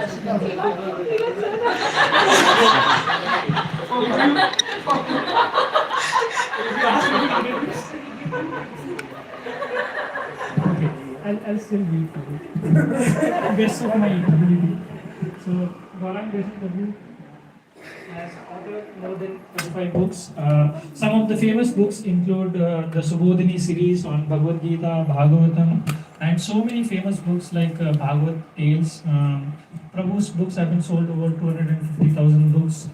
Okay, I'll still read for you. Best of my ability. So, Gaurang Desai has authored more than 35 books. Some of the famous books include the Subodhini series on Bhagavad Gita, Bhagavatam, and so many famous books like Bhagavad Tales. Prabhu's books have been sold over 250,000 books.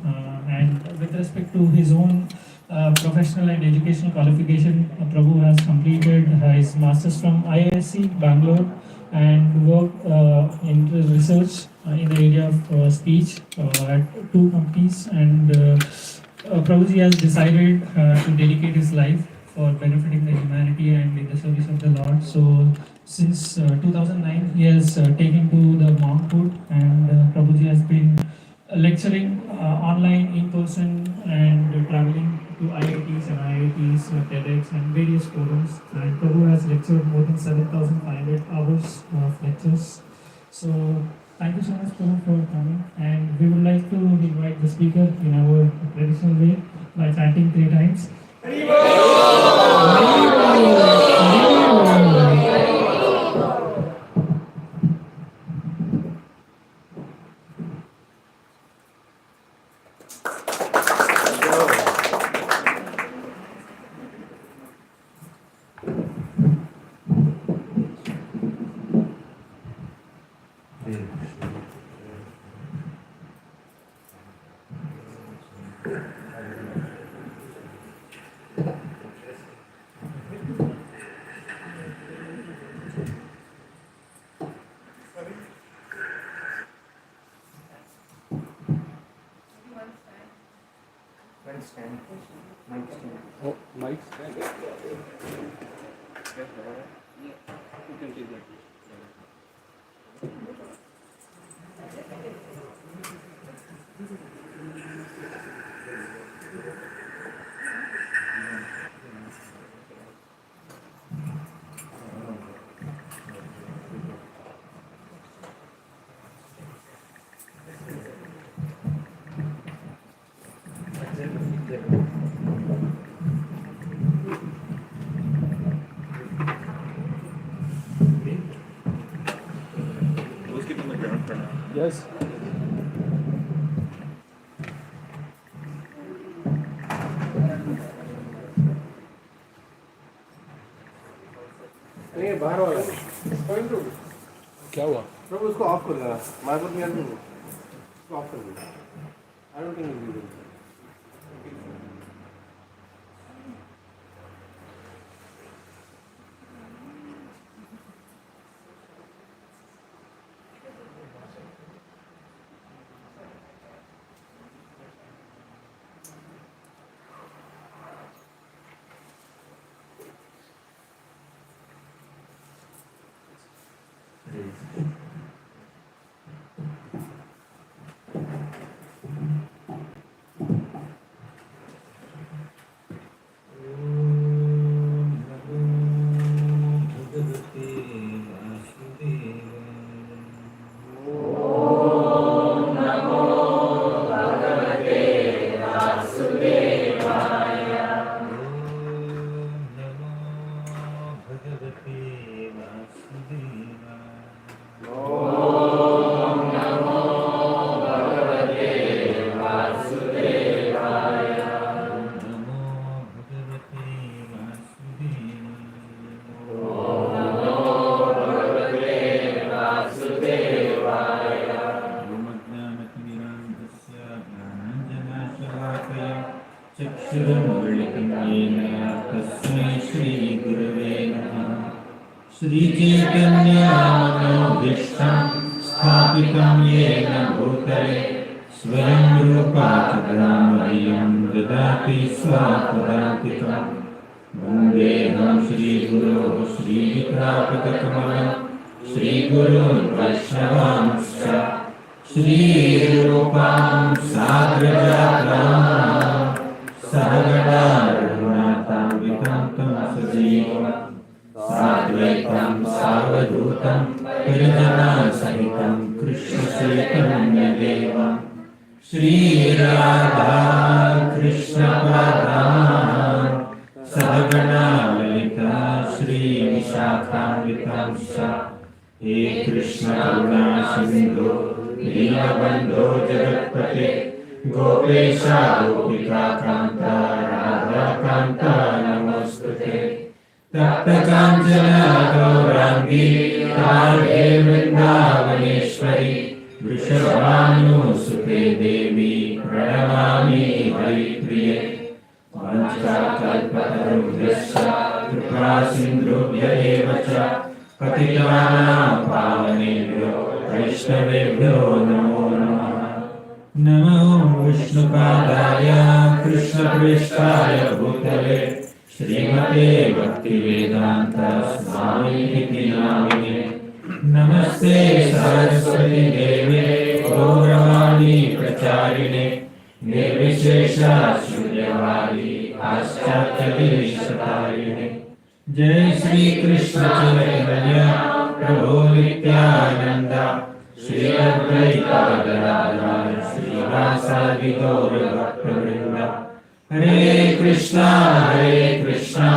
And with respect to his own professional and educational qualification, Prabhu has completed his masters from IISc Bangalore and worked in research in the area of speech at two companies. And Prabhuji has decided to dedicate his life for benefiting the humanity and in the service of the Lord. So since 2009, he has taken to the monkhood, and Prabhuji has been lecturing online, in person, and traveling to IITs and IITs, TEDx, and various forums. And Prabhu has lectured more than 7,500 hours of lectures. So thank you so much, Prabhu, for coming. And we would like to invite the speaker in our traditional way by chanting 3 times. Oh, mic stand. You can take that. Let's keep on the ground for now. Yes. नहीं बाहर वाला क्या हुआ? प्रभु उसको off कर देना marble में उसको ऑफ कर देना I don't think it will श्रीचैतन्यमनोभीष्टं स्थापितं येन भूतले स्वयं रूपा चक्रमह्यं ददाति स्वापदान्तिकं वन्देऽहं श्रीगुरो श्रीविद्यापतिकमलं श्रीगुरून् वैष्णवांश्च श्रीरूपां साग्रजातां सहगणा रघुनाथान्वितं तं सजीवम् साद्वैतं सावधूतं परिजनासहितं कृष्णस्य चैतन्यदेवं श्रीराधा कृष्णपरमान् सहगणा ललिता श्रीविशाखान्वितांश्च हे कृष्ण करुणा सिन्धु दीनबन्धो जगत्पते गोपेश गोपिका कान्ता राधा कान्ता नमोस्तुते तप्तकाञ्चन गौराङ्गी राधे वृन्दावनेश्वरी वृषभानुसुते देवी प्रणमामि हरिप्रिये वाञ्छाकल्पतरुभ्यश्च कृपासिन्धुभ्य एव च पतितानां पावनेभ्यो वैष्णवेभ्यो नमो नमः। नमो विष्णुपादाय कृष्णप्रेष्ठाय भूतले श्रीमते भक्तिवेदान्त स्वामिनिति नामिने नमस्ते सरस्वती देवे गौरवाणी प्रचारिणे निर्विशेष शून्यवादी पाश्चात्यदेशतारिणे जय श्री कृष्ण चैतन्य प्रभु नित्यानंद श्री अद्वैत गदाधर श्रीवासादि गौर भक्तवृंद हरे Krishna Krishna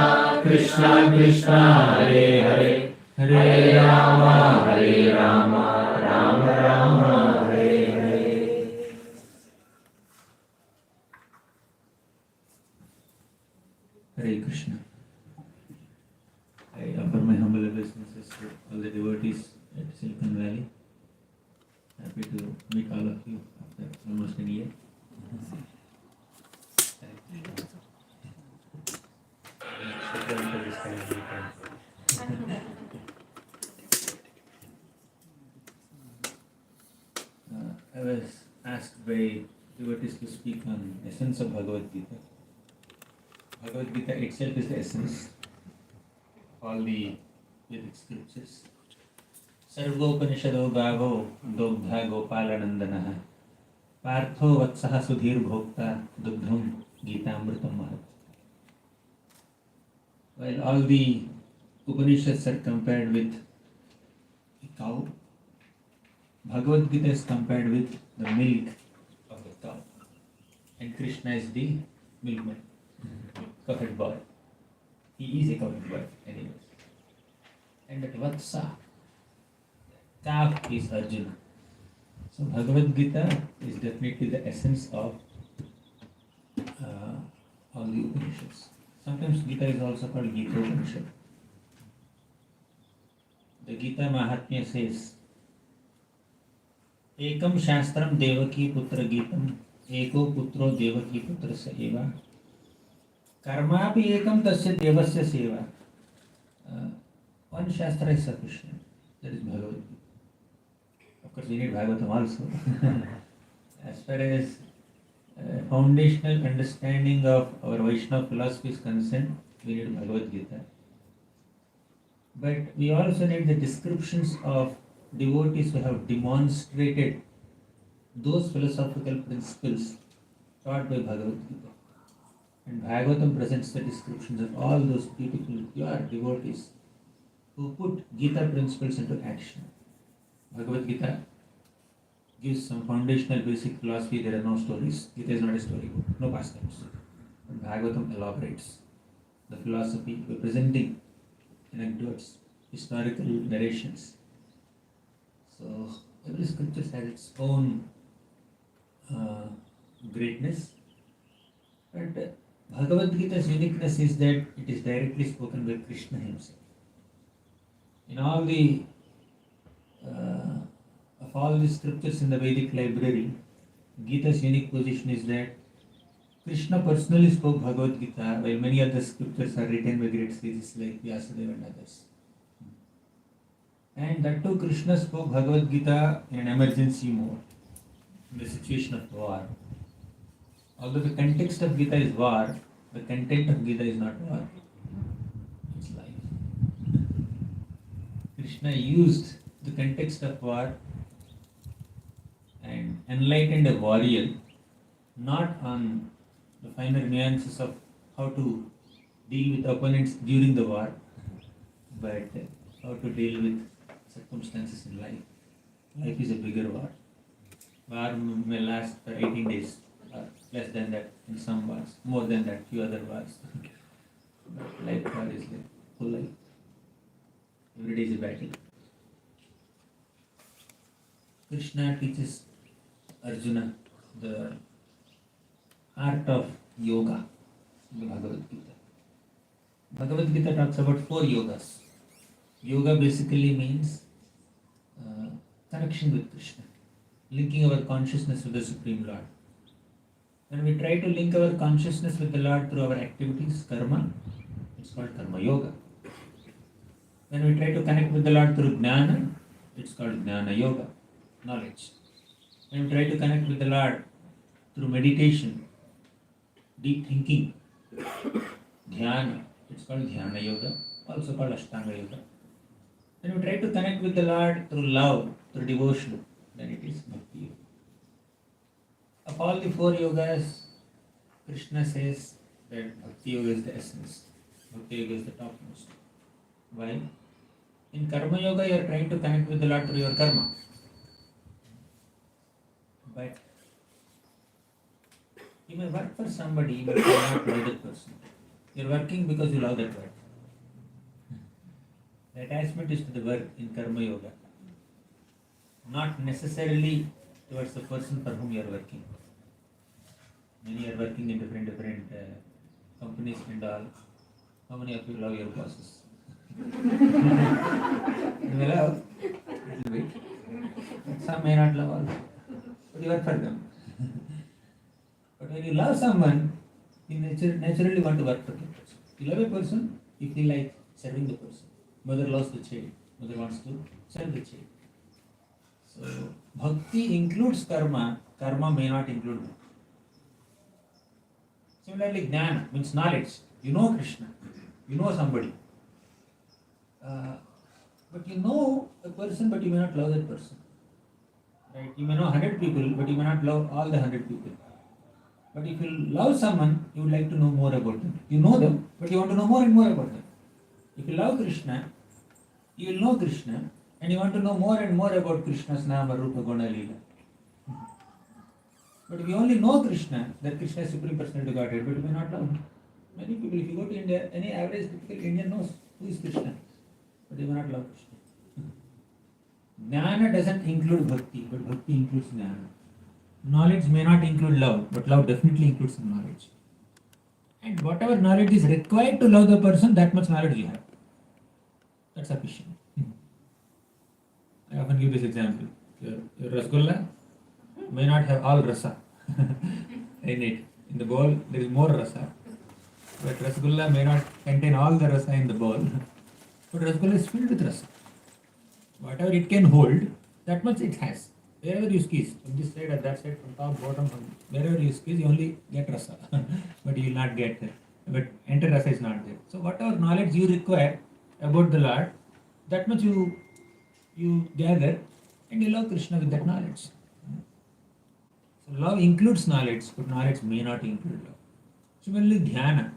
Krishna Hare Hare Hare Ram Ram Ram Hare Hare. Hare Krishna. I offer my humble obeisances to all the devotees at Silicon Valley. Happy to meet all of you after almost a year. I was asked by devotees to speak on essence of Bhagavad Gita. Bhagavad Gita itself is the essence of all the Vedic scriptures. Sarvopanishado gavo dogdha gopalanandanaha partho vatsaha sudhir bhokta dugdham Gitamritam mahat. While all the Upanishads are compared with a cow, Bhagavad Gita is compared with the milk of a cow, and Krishna is the milkman, cowherd boy. He is a cowherd boy, anyways. And that Vatsa, calf, is Arjuna. So Bhagavad Gita is definitely the essence of all the Upanishads. Sometimes Gita is also called Gita Upanishad. The Gita Mahatmya says, एकम शास्त्रम देवकी पुत्र गीतम एको पुत्रो देवकी पुत्र स एव कर्मापि एकम तस्य देवस्य सेवा. One shastra is sufficient. That is Bhagavad Gita. Of course, we need Bhagavatam also. As far as foundational understanding of our Vaishnava philosophy is concerned, we need Bhagavad Gita. But we also need the descriptions of devotees who have demonstrated those philosophical principles taught by Bhagavad Gita. And Bhagavatam presents the descriptions of all those beautiful, pure devotees who put Gita principles into action. Bhagavad Gita gives some foundational basic philosophy. There are no stories. Gita is not a storybook, no pastimes. But Bhagavatam elaborates the philosophy by presenting anecdotes, historical narrations. So every scripture has its own greatness. But Bhagavad Gita's uniqueness is that it is directly spoken by Krishna himself. In all the scriptures in the Vedic library, Gita's unique position is that Krishna personally spoke Bhagavad Gita, while many other scriptures are written by great sages like Vyasadeva and others. And that too, Krishna spoke Bhagavad Gita in an emergency mode, in the situation of war. Although the context of Gita is war, the content of Gita is not war. It's life. Krishna used the context of war and enlightened a warrior not on the finer nuances of how to deal with opponents during the war, but how to deal with circumstances in life. Life is a bigger war. war may last for 18 days, less than that in some wars, more than that few other wars. But life war is like full life. Every day is a battle. Krishna teaches Arjuna the art of yoga in the Bhagavad Gita. Bhagavad Gita talks about 4 yogas. Yoga basically means connection with Krishna, linking our consciousness with the Supreme Lord. When we try to link our consciousness with the Lord through our activities, karma, it's called karma yoga. When we try to connect with the Lord through jnana, it's called jnana yoga, knowledge. When we try to connect with the Lord through meditation, deep thinking, dhyana, it's called dhyana yoga, also called ashtanga yoga. When we try to connect with the Lord through love, through devotion, then it is bhakti yoga. Of all the 4 yogas, Krishna says that bhakti yoga is the essence. Bhakti yoga is the topmost. Why? In karma yoga, you are trying to connect with the Lord through your karma. But you may work for somebody, but you may not love that person. You are working because you love that work. The attachment is to the work in karma yoga, not necessarily towards the person for whom you are working. Many are working in different companies and all. How many of you love your bosses? You may love a little bit. Some may not love also. But you work for them. But when you love someone, you naturally want to work for that person. You love a person, you feel like serving the person. Mother loves the child. Mother wants to serve the child. So, bhakti includes karma. Karma may not include bhakti. Similarly, jnana means knowledge. You know Krishna. You know somebody. But you know a person, but you may not love that person. Right? You may know 100 people, but you may not love all the 100 people. But if you love someone, you would like to know more about them. You know them, but you want to know more and more about them. If you love Krishna, you will know Krishna, and you want to know more and more about Krishna's Nama, Rupa, Guna, Leela. But if you only know Krishna, that Krishna is Supreme Personality Godhead, but you may not love him. Many people, if you go to India, any average typical Indian knows who is Krishna, but they may not love Krishna. Jnana doesn't include bhakti, but bhakti includes jnana. Knowledge may not include love, but love definitely includes some knowledge. And whatever knowledge is required to love the person, that much knowledge you have. That's sufficient. I often give this example. Your rasgulla may not have all rasa in it. In the bowl, there is more rasa. But rasgulla may not contain all the rasa in the bowl. But rasgulla is filled with rasa. Whatever it can hold, that much it has. Wherever you squeeze, from this side or that side, from top, bottom, from wherever you squeeze, you only get rasa. But you will not get, but enter rasa is not there. So whatever knowledge you require about the Lord, that much you gather, and you love Krishna with that knowledge. So love includes knowledge, but knowledge may not include love. Similarly, dhyana.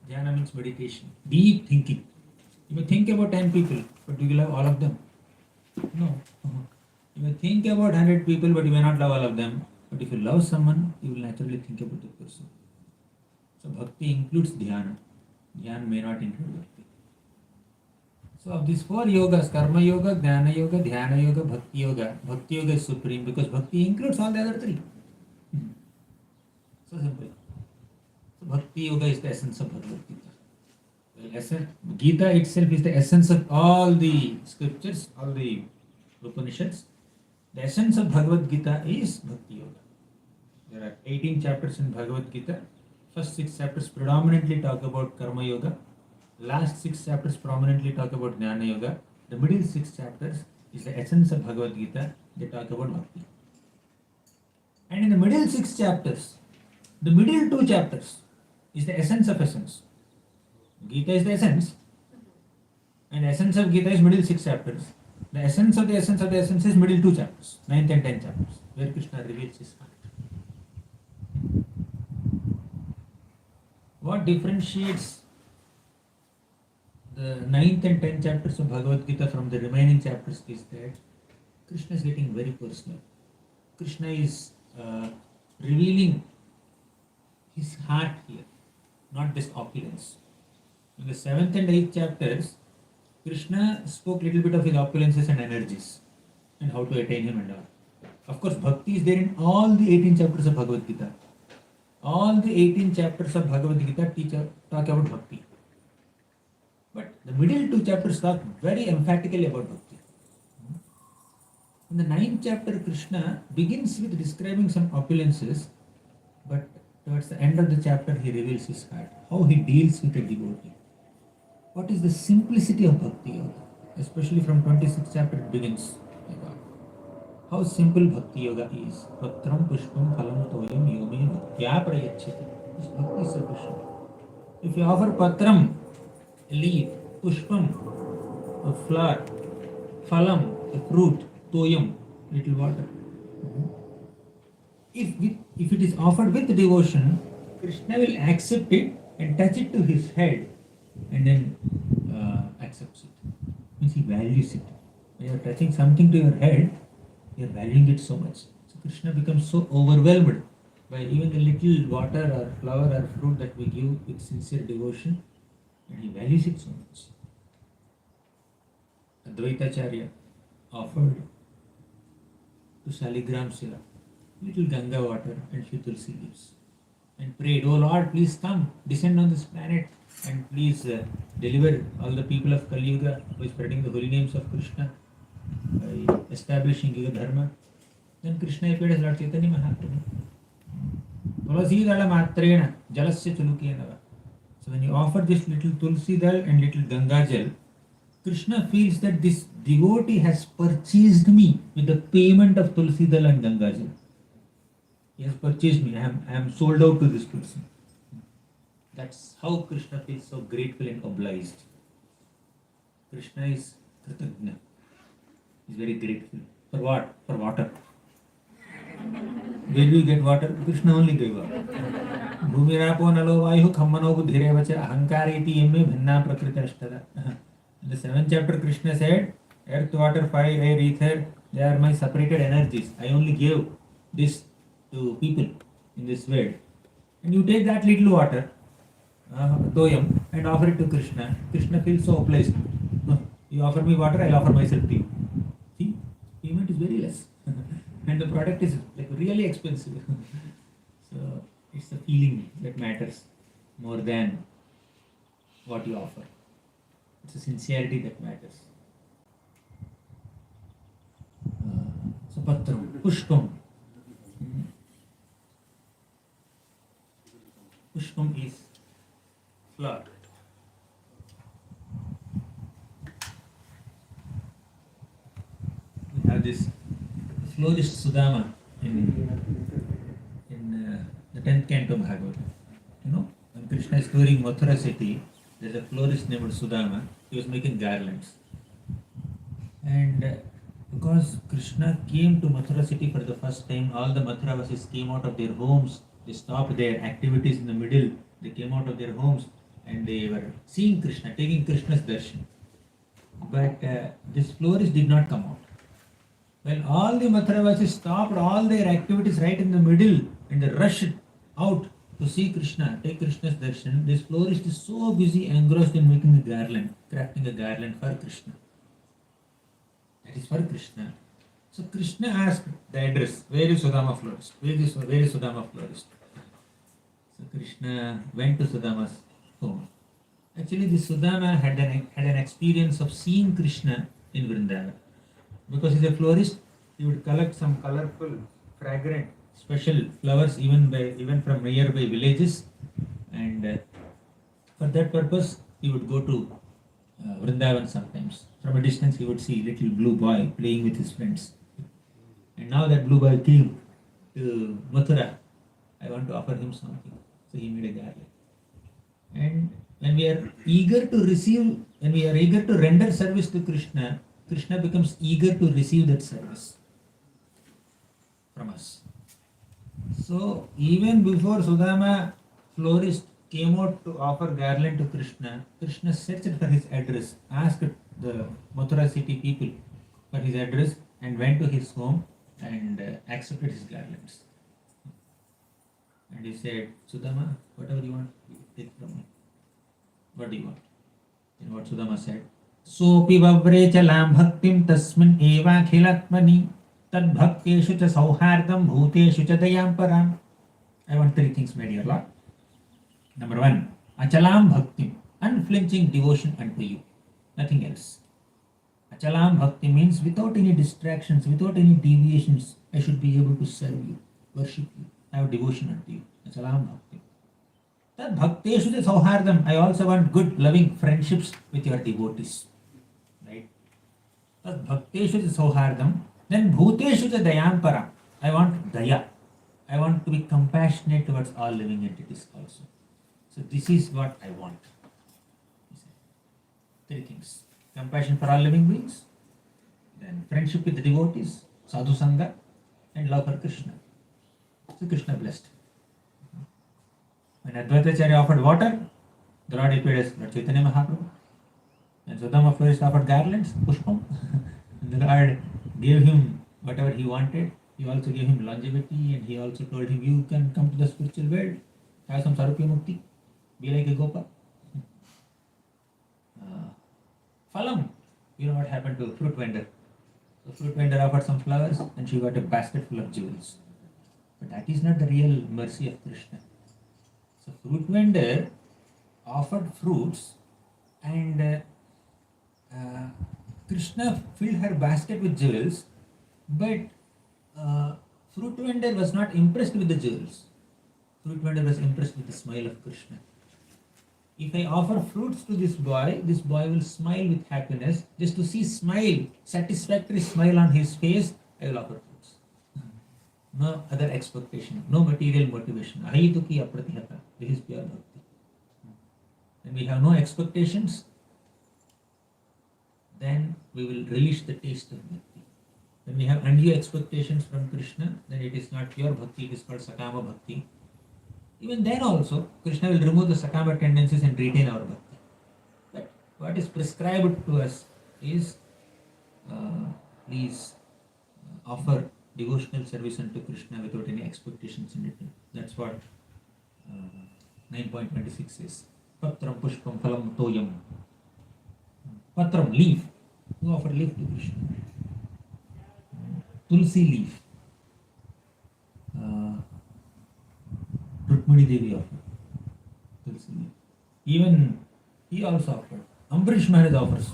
Dhyana means meditation, deep thinking. You may think about 10 people, but do you love all of them? No. You may think about 100 people, but you may not love all of them. But if you love someone, you will naturally think about the person. So bhakti includes dhyana. Dhyana may not include bhakti. So of these 4 yogas, karma yoga, jnana yoga, dhyana yoga, bhakti yoga is supreme because bhakti includes all the other 3. So simple. So bhakti yoga is the essence of Bhagavad Gita. Gita itself is the essence of all the scriptures, all the Upanishads. The essence of Bhagavad Gita is Bhakti Yoga. There are 18 chapters in Bhagavad Gita. First 6 chapters predominantly talk about Karma Yoga. Last 6 chapters prominently talk about Jnana Yoga. The middle 6 chapters is the essence of Bhagavad Gita. They talk about Bhakti. And in the middle 6 chapters, the middle 2 chapters is the essence of essence. Gita is the essence, and the essence of Gita is middle 6 chapters. The essence of the essence of the essence is middle 2 chapters, 9th and 10th chapters, where Krishna reveals his heart. What differentiates the 9th and 10th chapters of Bhagavad Gita from the remaining chapters is that Krishna is getting very personal. Krishna is revealing his heart here, not this opulence. In the 7th and 8th chapters, Krishna spoke little bit of his opulences and energies and how to attain him and all. Of course, bhakti is there in all the 18 chapters of Bhagavad Gita. All the 18 chapters of Bhagavad Gita talk about bhakti. But the middle 2 chapters talk very emphatically about bhakti. In the 9th chapter, Krishna begins with describing some opulences, but towards the end of the chapter, he reveals his heart, how he deals with a devotee. What is the simplicity of bhakti yoga? Especially from 26th chapter, it begins. How simple bhakti yoga is. Patram pushpam phalam toyam yome bhaktya prayachyati. This bhakti is sufficient. If you offer patram, a leaf, pushpam, a flower, phalam, a fruit, toyam, little water. If it is offered with devotion, Krishna will accept it and touch it to his head and then accepts it. Means he values it. When you are touching something to your head, you are valuing it so much. So Krishna becomes so overwhelmed by even the little water or flower or fruit that we give with sincere devotion, and he values it so much. Advaitacharya offered to Shaligram Sila little Ganga water and few tulsi leaves and prayed, "Oh Lord, please come, descend on this planet and please deliver all the people of Kali Yuga by spreading the holy names of Krishna, by establishing Yuga Dharma." Then Krishna appeared as Lord Chaitanya Mahaprabhu. Tulasi dala matrena jalasya chulukiyanava. So when you offer this little tulsi dal and little Ganga jal, Krishna feels that this devotee has purchased me with the payment of tulsi dal and Ganga jal. He has purchased me. I am sold out to this person. That's how Krishna feels so grateful and obliged. Krishna is Kritagna. He is very grateful. For what? For water. Where do you get water? Krishna only gave water. Bhumirapo nalo vayu khammano buddhirevacha ahankareti emme bhinna prakriti ashtada. In the 7th chapter, Krishna said, earth, water, fire, air, ether, they are my separated energies. I only gave this to people in this world. And you take that little water, toyam, and offer it to Krishna. Krishna feels so obliged. No, you offer me water, I'll offer myself to you. See, payment is very less. And the product is like really expensive. So it's the feeling that matters more than what you offer. It's the sincerity that matters. So patram, pushpam. Pushpam is flower. We have this florist Sudama in the 10th canto of Bhagavad. You know, when Krishna is touring Mathura city, there's a florist named Sudama. He was making garlands. And because Krishna came to Mathura city for the first time, all the Mathuravasis came out of their homes. They stopped their activities in the middle. They came out of their homes and they were seeing Krishna, taking Krishna's darshan. But this florist did not come out. Well, all the Mathuravasis stopped all their activities right in the middle and they rushed out to see Krishna, take Krishna's darshan. This florist is so busy, engrossed in making a garland, crafting a garland for Krishna. That is for Krishna. So Krishna asked the address, where is Sudama florist? Where is Sudama florist? So Krishna went to Sudama's home. Actually, this Sudama had an experience of seeing Krishna in Vrindavan. Because he's a florist, he would collect some colorful, fragrant, special flowers even from nearby villages, and for that purpose he would go to Vrindavan sometimes. From a distance he would see little blue boy playing with his friends. And now that blue boy came to Mathura, I want to offer him something. So he made a garland. And when we are eager to render service to Krishna, Krishna becomes eager to receive that service from us. So even before Sudama florist came out to offer garland to Krishna, Krishna searched for his address, asked the Mathura city people for his address and went to his home and accepted his garlands. And he said, Sudama, whatever you want, take from me. What do you want? And what Sudama said, Sopi vavre chalam bhaktim tasmin eva khilatmani tad bhakteshu cha sauhardam bhuteshu cha dayam param. I want three things, my dear Lord. Number one, achalam bhaktim, unflinching devotion unto you, nothing else. Achalam bhakti means without any distractions, without any deviations, I should be able to serve you, worship you, have devotion unto you. Achalam bhakti. Tad bhakteshu cha sauhardam, I also want good, loving friendships with your devotees. Right? Tad bhakteshu cha sauhardam, then bhuteshu cha dayam param. I want daya. I want to be compassionate towards all living entities also. So this is what I want. Three things. Compassion for all living beings, then friendship with the devotees, sadhu sangha, and love for Krishna. So Krishna blessed. When Advaitacharya offered water, the Lord appeared as Lord Chaitanya Mahaprabhu. And Sudama first offered garlands, pushpam. The Lord gave him whatever he wanted. He also gave him longevity, and he also told him, you can come to the spiritual world, have some sarupya mukti, be like a gopa. Phalam, you know what happened to a fruit vendor. The fruit vendor offered some flowers and she got a basket full of jewels. But that is not the real mercy of Krishna. So fruit vendor offered fruits and Krishna filled her basket with jewels, but fruit vendor was not impressed with the jewels. Fruit vendor was impressed with the smile of Krishna. If I offer fruits to this boy will smile with happiness. Just to see smile, satisfactory smile on his face, I will offer fruits. No other expectation, no material motivation. Ahituki apratihata. This is pure bhakti. When we have no expectations, then we will relish the taste of bhakti. When we have undue expectations from Krishna, then it is not pure bhakti, it is called sakama bhakti. Even then also, Krishna will remove the sakama tendencies and retain our bhakti. But what is prescribed to us is please offer devotional service unto Krishna without any expectations in return. That's what 9.26 says. Patram pushpam phalam toyam. Patram, leaf. Who offer leaf to Krishna? Tulsi leaf. Rukmini Devi offered Tulsi leaf. Even he also offered. Ambarish Maharaj offers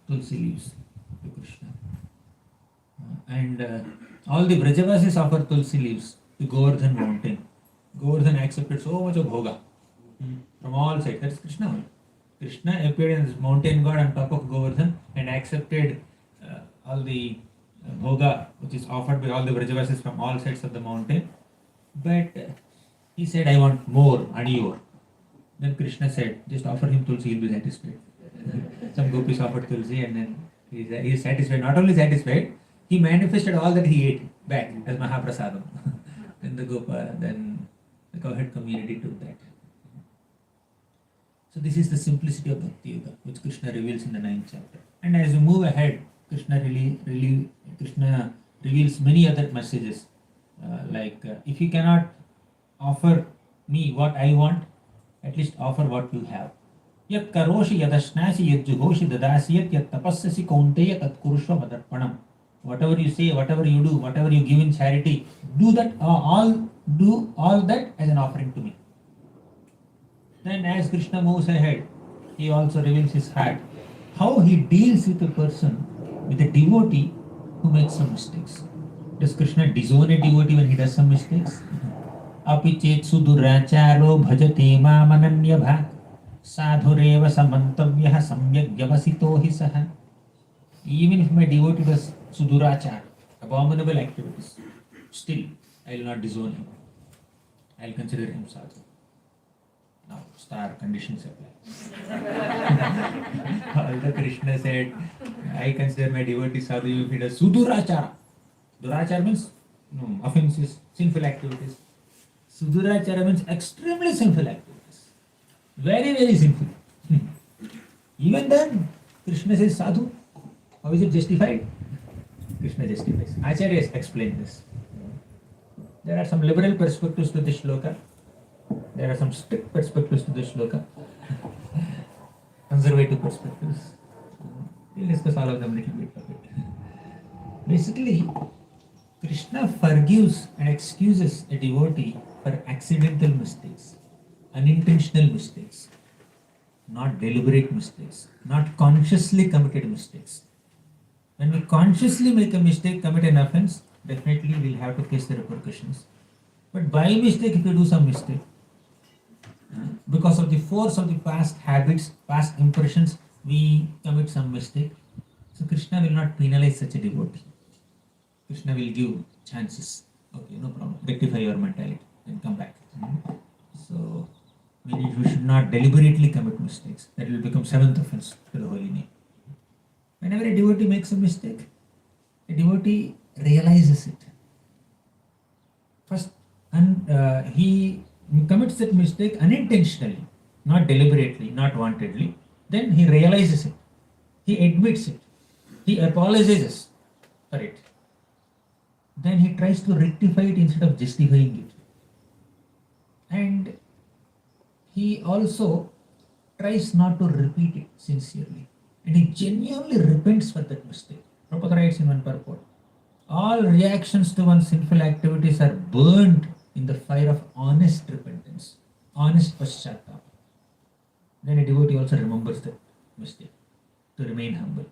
Tulsi leaves to Krishna. And all the Brajavasis offer Tulsi leaves to Govardhan mountain. Govardhan accepted so much of bhoga from all sides. That's Krishna. Krishna appeared in this mountain god on top of Govardhan and accepted all the bhoga which is offered by all the Brajavasis from all sides of the mountain. But he said, I want more, adiyor. Then Krishna said, just offer him Tulsi, he'll be satisfied. Some gopis offered Tulsi and then he is satisfied. Not only satisfied, he manifested all that he ate back as Mahaprasadam. Then the cowherd community took that. So this is the simplicity of Bhakti Yoga, which Krishna reveals in the 9th chapter. And as we move ahead, Krishna reveals many other messages. If you cannot offer me what I want, at least offer what you have. Yat karoshi yadashnasi yat juhoshi dadasiyat yat tapassasi kaunteya tat kurushva madarpanam. Whatever you say, whatever you do, whatever you give in charity, do all that as an offering to me. Then as Krishna moves ahead, he also reveals his heart. How he deals with a person, with a devotee who makes some mistakes. Does Krishna disown a devotee when he does some mistakes? Api chet suduracharo bhajate mamananya bhak sadhureva samantavyah samyak vyavasito hi saha. Even if my devotee does sudurachar, abominable activities, still I will not disown him. I will consider him sadhu. Now, star conditions apply. Although Krishna said, I consider my devotee sadhu if he does sudurachara. Durachara means offenses, sinful activities. Sudurachara means extremely sinful activities. Very, very sinful. Even then, Krishna says sadhu. How is it justified? Krishna justifies. Acharyas explain this. There are some liberal perspectives to this shloka. There are some strict perspectives to this shloka. Conservative perspectives. We'll discuss all of them a little bit of it. Basically, Krishna forgives and excuses a devotee for accidental mistakes, unintentional mistakes, not deliberate mistakes, not consciously committed mistakes. When we consciously make a mistake, commit an offense, definitely we'll have to face the repercussions. But by mistake, if you do some mistake, because of the force of the past habits, past impressions, we commit some mistake. So Krishna will not penalize such a devotee. Krishna will give chances. Okay, no problem. Rectify your mentality and come back. So we should not deliberately commit mistakes. That will become seventh offense to the holy name. Whenever a devotee makes a mistake, a devotee realizes it. First, he commits that mistake unintentionally, not deliberately, not wantedly. Then he realizes it. He admits it. He apologizes for it. Then he tries to rectify it instead of justifying it. And he also tries not to repeat it sincerely. And he genuinely repents for that mistake. Prabhupada writes in one purport, all reactions to one's sinful activities are burned in the fire of honest repentance, honest paschatap. Then a devotee also remembers that mistake to remain humble.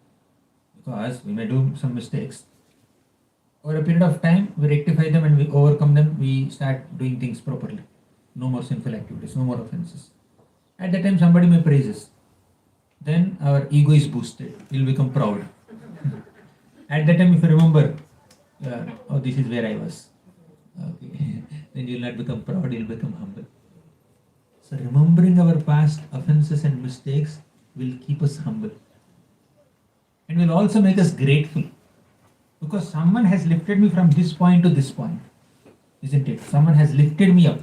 Because we may do some mistakes. Over a period of time, we rectify them and we overcome them, we start doing things properly. No more sinful activities, no more offenses. At that time, somebody may praise us. Then our ego is boosted. We'll become proud. At that time, if you remember, oh, this is where I was. Okay. Then you'll not become proud, you'll become humble. So remembering our past offenses and mistakes will keep us humble. And will also make us grateful. Because someone has lifted me from this point to this point. Isn't it? Someone has lifted me up,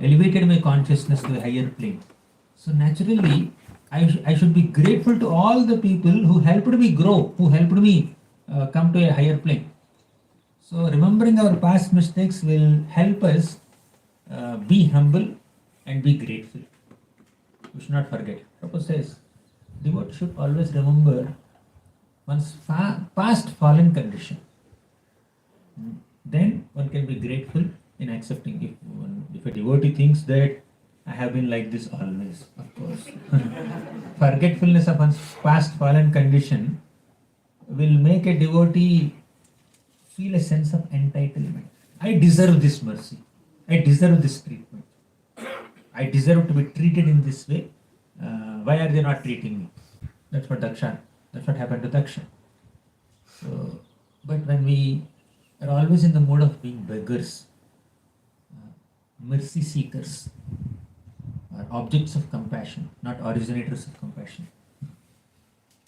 elevated my consciousness to a higher plane. So naturally, I should be grateful to all the people who helped me grow, who helped me come to a higher plane. So remembering our past mistakes will help us be humble and be grateful. We should not forget. Prabhupada says, devotee should always remember one's past fallen condition. Then one can be grateful in accepting. If a devotee thinks that I have been like this always, of course. Forgetfulness of one's past fallen condition will make a devotee feel a sense of entitlement. I deserve this mercy. I deserve this treatment. I deserve to be treated in this way. Why are they not treating me? That's what happened to Daksha. So, but when we are always in the mode of being beggars, mercy seekers, are objects of compassion, not originators of compassion.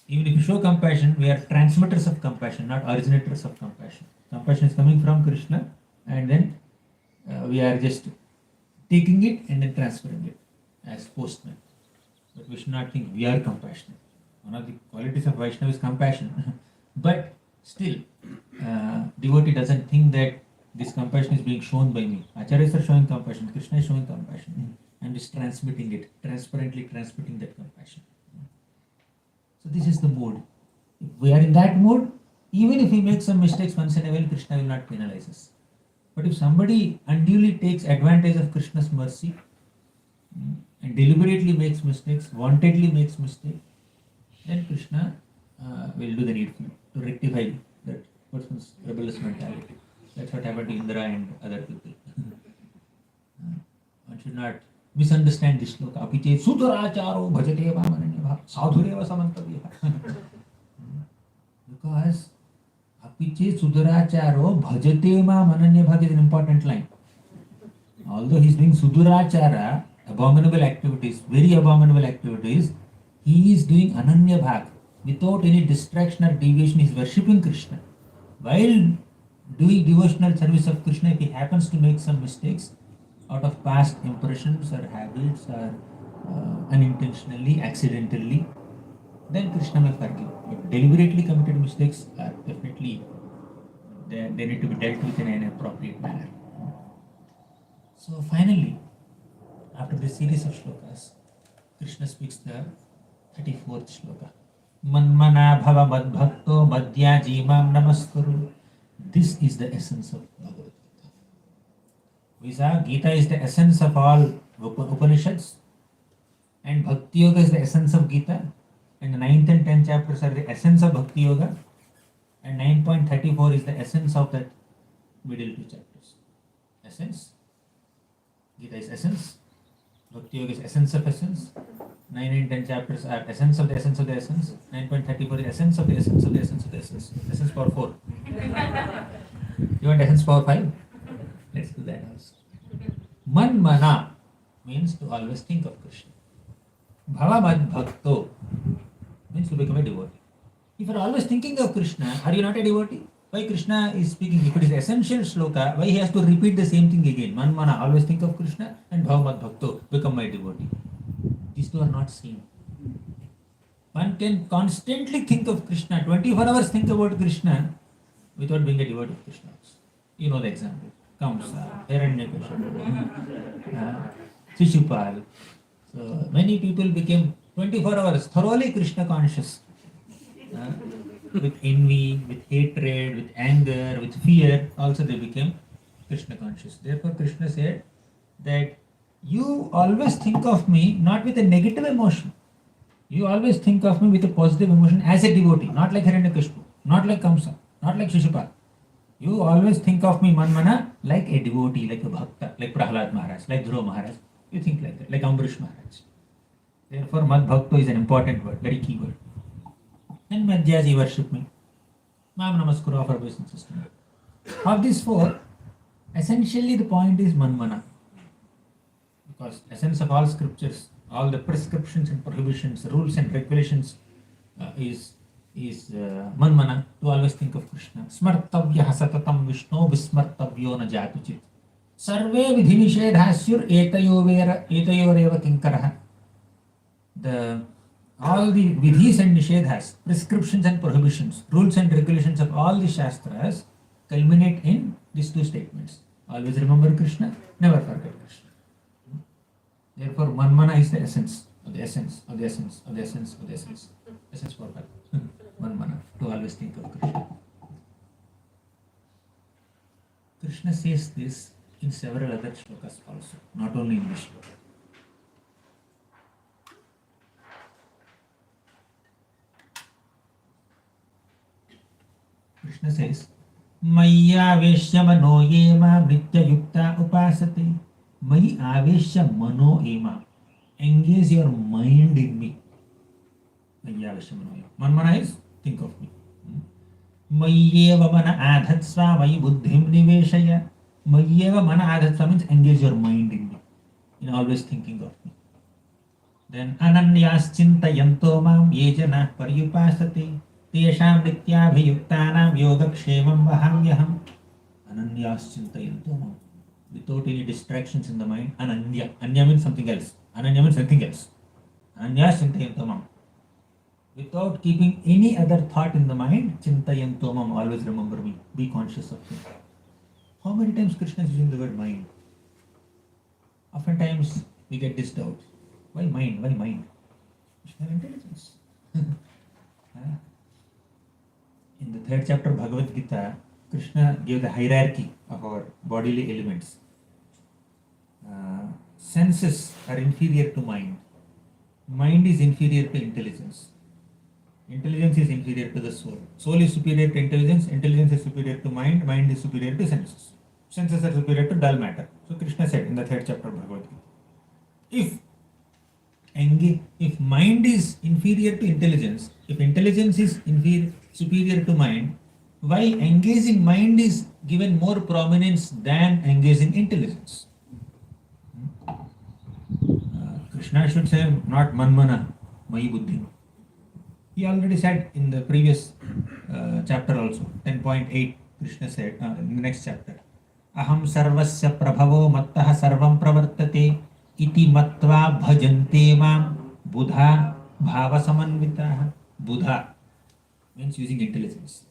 Even if you show compassion, we are transmitters of compassion, not originators of compassion. Compassion is coming from Krishna, and then we are just taking it and then transferring it as postmen. But we should not think we are compassionate. One of the qualities of Vaishnava is compassion. But still, devotee doesn't think that this compassion is being shown by me. Acharyas are showing compassion, Krishna is showing compassion. I'm just transmitting it, transparently transmitting that compassion. So this is the mood. If we are in that mood, even if we make some mistakes once in a while, Krishna will not penalize us. But if somebody unduly takes advantage of Krishna's mercy and deliberately makes mistakes, wantedly makes mistakes, then Krishna will do the needful to rectify that person's rebellious mentality. That's what happened to Indra and other people. One should not misunderstand this shloka. Apiche suduracharo bhajate vamananya sadhureva samantavya. Because apiche suduracharo bhajate vamananya bhag is an important line. Although he is doing sudurachara, abominable activities, very abominable activities, he is doing ananya bhag. Without any distraction or deviation, he is worshipping Krishna. While doing devotional service of Krishna, if he happens to make some mistakes out of past impressions or habits or unintentionally, accidentally, then Krishna may forgive. But deliberately committed mistakes are definitely they need to be dealt with in an appropriate manner. So finally, after this series of shlokas, Krishna speaks the 34th shloka. Manmana bhava madbhakto madhya jimam namaskuru. This is the essence of Bhagavad Gita. We saw Gita is the essence of all Upanishads, and Bhakti Yoga is the essence of Gita, and the 9th and 10th chapters are the essence of Bhakti Yoga, and 9.34 is the essence of that middle two chapters. Essence, Gita is essence, Bhakti Yoga is essence of essence, 9 and 10 chapters are essence of the essence of the essence, 9.34 is essence of the essence of the essence of the essence. Essence power 4. You want essence power 5? Let's do that also. Man mana means to always think of Krishna. Bhava mad bhakto means to become a devotee. If you are always thinking of Krishna, are you not a devotee? Why Krishna is speaking? If it is essential shloka, why he has to repeat the same thing again? Man mana, always think of Krishna, and bhava mad bhakto, become my devotee. These two are not seen. One can constantly think of Krishna, 24 hours think about Krishna without being a devotee of Krishna. You know the example. Kamsa, Hiranyakashipu, Shishupal. So many people became 24 hours thoroughly Krishna conscious. With envy, with hatred, with anger, with fear, also they became Krishna conscious. Therefore, Krishna said that you always think of me not with a negative emotion. You always think of me with a positive emotion as a devotee, not like Hiranyakashipu, not like Kamsa, not like Shishupal. You always think of me, Manmana, like a devotee, like a bhakta, like Prahlad Maharaj, like Dhruva Maharaj. You think like that, like Ambarish Maharaj. Therefore, Mad Bhakto is an important word, very key word. And Madhyaji worship me. Mam Namaskuru of our business system. Of these four, essentially the point is Manmana. Because essence of all scriptures, all the prescriptions and prohibitions, rules and regulations is Manmana, to always think of Krishna. Smartavya satatam Vishno vismartavyo na jatuchit. Sarve vidhi nishedhasyur etayoreva kinkaraha. All the vidhis and nishedhas, prescriptions and prohibitions, rules and regulations of all the shastras culminate in these two statements. Always remember Krishna, never forget Krishna. Therefore, Manmana is the essence of the essence of the essence of the essence of the essence. Essence for God. Manmana, to always think of Krishna. Krishna says this in several other shlokas also, not only in this shloka. Krishna says, Maya Veshya Mano Yema Nitya Yukta Upasate. Mai Aveshya Mano Ema. Engage your mind in me. Maya Aveshya Mano Ema. Manmana is think of me. Mayeva Mana Adhatsva Vai Buddhim Niveshaya. Mayeva Mana Adhatsva means engage your mind in me. In always thinking of me. Then Ananyas Chintayanto Mam Yejana Paryupasate. Tesham Nityabhiyuktanam Yogakshemam Vahamyaham. Ananyas Chintayanto Mam. Without any distractions in the mind. Ananya. Anya means something else. Ananya means anything else. Ananyas Chintayanto Mam. Without keeping any other thought in the mind, Chintayanto Mam, always remember me. Be conscious of me. How many times Krishna is using the word mind? Oftentimes we get this doubt. Why mind? Why mind? You should have intelligence. In the 3rd chapter of Bhagavad Gita, Krishna gave the hierarchy of our bodily elements. Senses are inferior to mind. Mind is inferior to intelligence. Intelligence is inferior to the soul. Soul is superior to intelligence. Intelligence is superior to mind. Mind is superior to senses. Senses are superior to dull matter. So Krishna said in the 3rd chapter of Bhagavad Gita, if mind is inferior to intelligence, if intelligence is superior to mind, why engaging mind is given more prominence than engaging intelligence? Krishna should say not Manmana, Mayi Buddhi. He already said in the previous chapter also, 10.8, Krishna said in the next chapter, Aham sarvasya prabhavo mattaha sarvam pravartate iti matva bhajante mam buddha bhava samanvitaha. Buddha means using intelligence.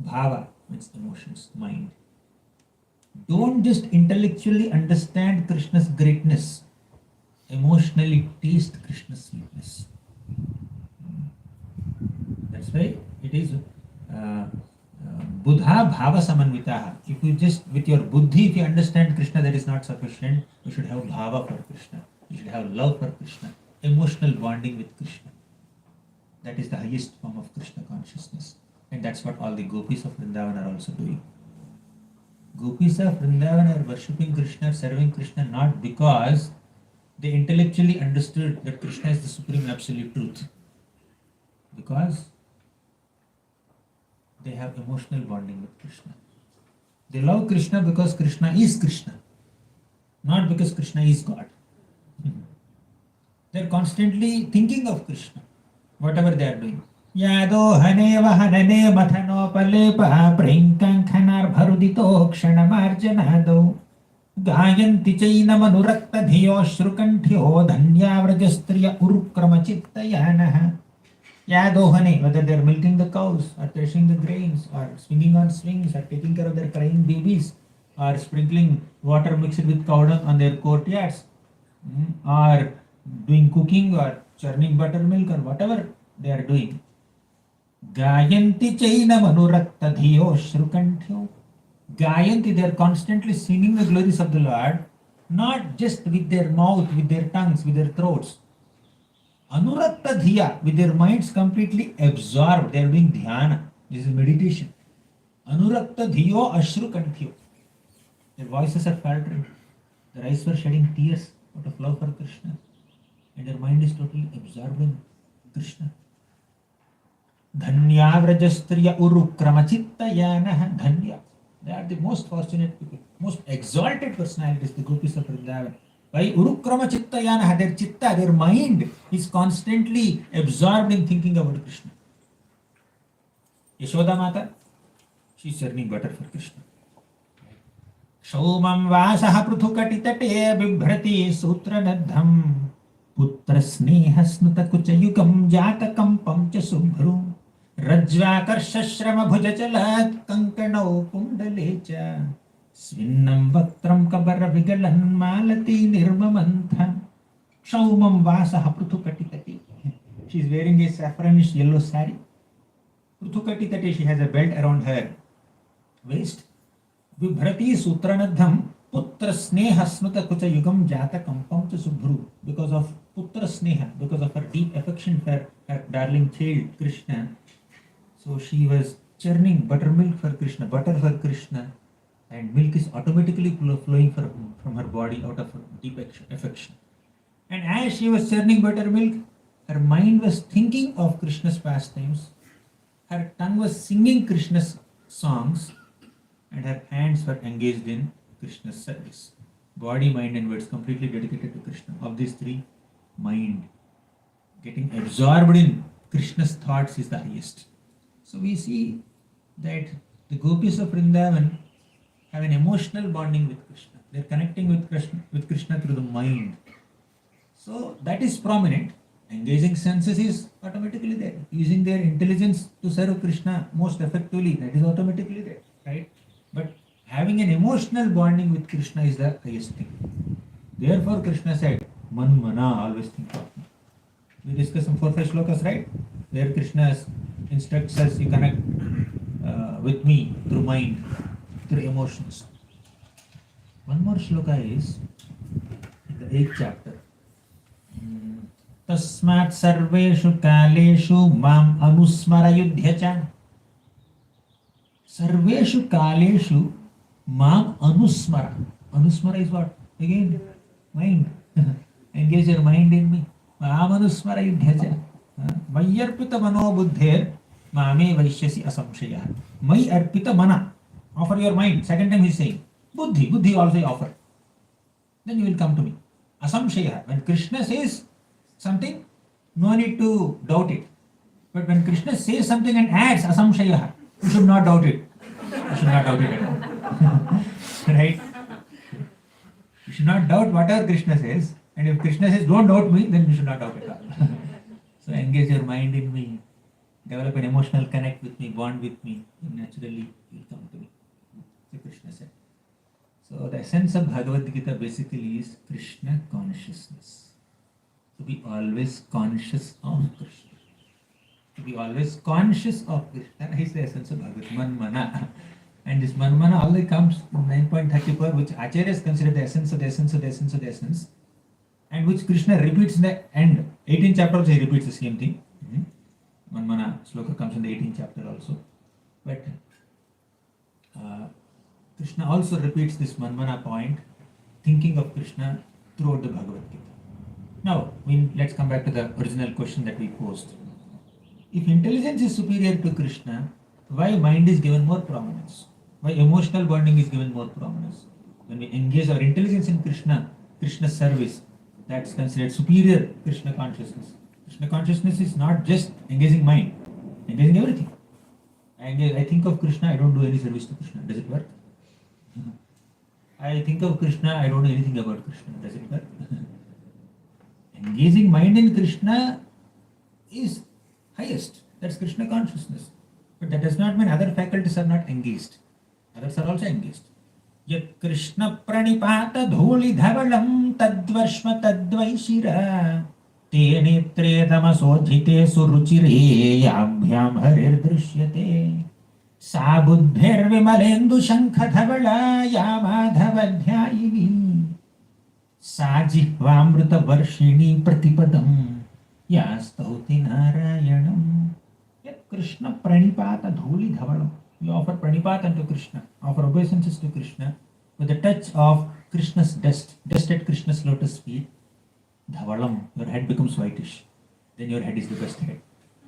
Bhava, means emotions, mind. Don't just intellectually understand Krishna's greatness, emotionally taste Krishna's sweetness. That's why it is Buddha Bhava Samanvitaha. If you just, with your buddhi, if you understand Krishna, that is not sufficient. You should have bhava for Krishna. You should have love for Krishna, emotional bonding with Krishna. That is the highest form of Krishna consciousness. And that's what all the gopis of Vrindavan are also doing. Gopis of Vrindavan are worshipping Krishna, serving Krishna, not because they intellectually understood that Krishna is the supreme absolute truth. Because they have emotional bonding with Krishna. They love Krishna because Krishna is Krishna, not because Krishna is God. They are constantly thinking of Krishna, whatever they are doing. Yado hane vahanane mathano palepa prinkankhanar bharudito ksanamarjanado gayanti chaina manurakta dhiyo shrukanthyo dhanyavrajastriya urukrama chittayanaha. Yadohane, whether they are milking the cows, or threshing the grains, or swinging on swings, or taking care of their crying babies, or sprinkling water mixed with cow dung on their courtyards, or doing cooking, or churning buttermilk, or whatever they are doing. Gayanti chaina manurakta dhiyo shrukanthyo. Gayanti, they are constantly singing the glories of the Lord, not just with their mouth, with their tongues, with their throats. Anurakta dhiya, with their minds completely absorbed, they are doing dhyana. This is meditation. Anurakta dhiyo ashru kanthyo. Their voices are faltering. Their eyes were shedding tears out of love for Krishna. And their mind is totally absorbed in Krishna. Dhanya vrajastriya urukramachitta yanaha dhanya. They are the most fortunate people, most exalted personalities, the gopis of Vrindavan. By Urukrama Chitta Yana, their chitta, their mind is constantly absorbed in thinking about Krishna. Yashoda Mata, she is churning butter for Krishna. Shaumam Vasaha Pruthukatitate Bibhrati Sutranadham Putra Sneha Snuta Kuchayukam Jatakam Pamcha Subhru Rajvakarsha Shrama Bhujachalat Kankanau Pundalecha Svinnam Vaktram Kabara Vigalan Malati Nirmamantha Shaumam Vasaha Pruthukatitati. She is wearing a saffronish yellow sari. Pruthukatitati, she has a belt around her waist. Vibhrati Sutranadham Putra Sneha Snuta Kucha Yugam Jata Kampam Subhru. Because of Putra Sneha, because of her deep affection for her darling child Krishna. So she was churning buttermilk for Krishna, butter for Krishna. And milk is automatically flowing from her body out of her deep affection. And as she was churning buttermilk, her mind was thinking of Krishna's pastimes, her tongue was singing Krishna's songs, and her hands were engaged in Krishna's service. Body, mind, and words completely dedicated to Krishna. Of these three, mind, getting absorbed in Krishna's thoughts, is the highest. So we see that the gopis of Vrindavan have an emotional bonding with Krishna. They are connecting with Krishna through the mind. So that is prominent. Engaging senses is automatically there. Using their intelligence to serve Krishna most effectively, that is automatically there, right? But having an emotional bonding with Krishna is the highest thing. Therefore, Krishna said, Man mana, always think of me. We discussed some 4-5 shlokas, right? Where Krishna instructs us, you connect with me through mind, through emotions. One more shloka is in the 8th chapter. Tasmat sarveshu kaleshu mam anusmara yudhyacha. Sarveshu kaleshu mam anusmara. Anusmara is what? Again, mind. Engage your mind in me. Mam anusmara yudhyacha. Mayarpita mano buddher mame vaishyasi asamshaya. May arpita mana. Offer your mind. Second time he is saying. Buddhi also offer. Then you will come to me. Asamshaya. When Krishna says something, no need to doubt it. But when Krishna says something and adds asamshaya, you should not doubt it. You should not doubt it at all. Right? You should not doubt whatever Krishna says. And if Krishna says, don't doubt me, then you should not doubt at all. So engage your mind in me. develop an emotional connect with me, bond with me, then naturally you'll come to me. So Krishna said. So the essence of Bhagavad Gita basically is Krishna consciousness. To be always conscious of Krishna. To be always conscious of Krishna is the essence of Bhagavad Gita. Manmana. And this manmana only comes in 9.34, which Acharyas consider the essence of the essence of the essence of the essence, and which Krishna repeats in the end. 18th chapter also he repeats the same thing. Manmana sloka comes in the 18th chapter also. But Krishna also repeats this manmana point, thinking of Krishna throughout the Bhagavad Gita. Now, let's come back to the original question that we posed. If intelligence is superior to Krishna, why mind is given more prominence? Why emotional bonding is given more prominence? When we engage our intelligence in Krishna's service, that's considered superior Krishna consciousness. Krishna consciousness is not just engaging mind, engaging everything. I think of Krishna, I don't do any service to Krishna. Does it work? I think of Krishna, I don't know anything about Krishna. Does it work? Engaging mind in Krishna is highest. That's Krishna consciousness. But that does not mean other faculties are not engaged. Others are also engaged. Yat Krishna pranipata dhuli dhavalam tadvashma tadvaishira te netre tamasodhite suruchire yabhyam harir drishyate sa buddhir vimalendu shankha dhavala ya madhavadhyayini sa jihvamruta varshini pratipadam ya stauti narayanam. Krishna pranipata dhuli dhavalam. You offer pranipata unto Krishna, offer obeisances to Krishna with the touch of Krishna's dust at Krishna's lotus feet. Dhavalam, your head becomes whitish. Then your head is the best head.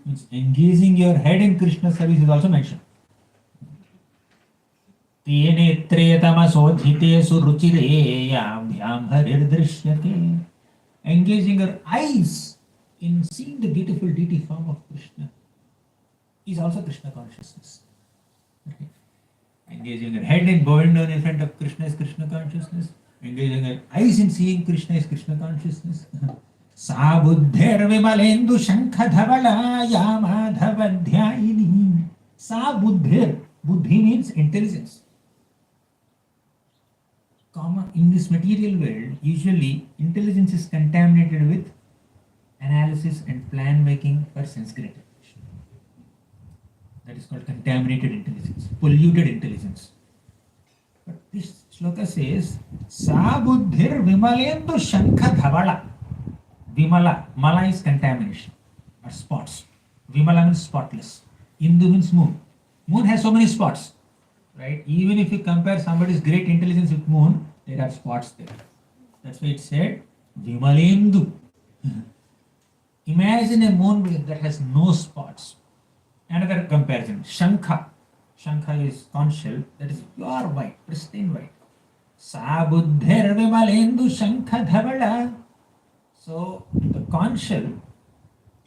Means engaging your head in Krishna's service is also mentioned. Tene treyamasodhite suruchire yabhyam harir drishyate. Engaging your eyes in seeing the beautiful deity form of Krishna is also Krishna consciousness. Okay. Engaging your head in bowing down in front of Krishna is Krishna consciousness. Engaging your eyes in seeing Krishna is Krishna consciousness. Sa buddhir vimalendu shankha dhavala ya madhavadhyayini. Sa buddhir. Buddhi means intelligence. In this material world, usually intelligence is contaminated with analysis and plan making for sense gratification. That is called contaminated intelligence, polluted intelligence. But this shloka says, Sa buddhir vimalendu shankha dhavala. Vimala, mala is contamination or spots. Vimala means spotless. Indu means moon. Moon has so many spots, right? Even if you compare somebody's great intelligence with moon, there are spots there. That's why it said, Vimalendu. Imagine a moon that has no spots. Another comparison, Shankha. Shankha is conch shell, that is pure white, pristine white. Sa buddhir vimalendu shankha dhavala. So the conch shell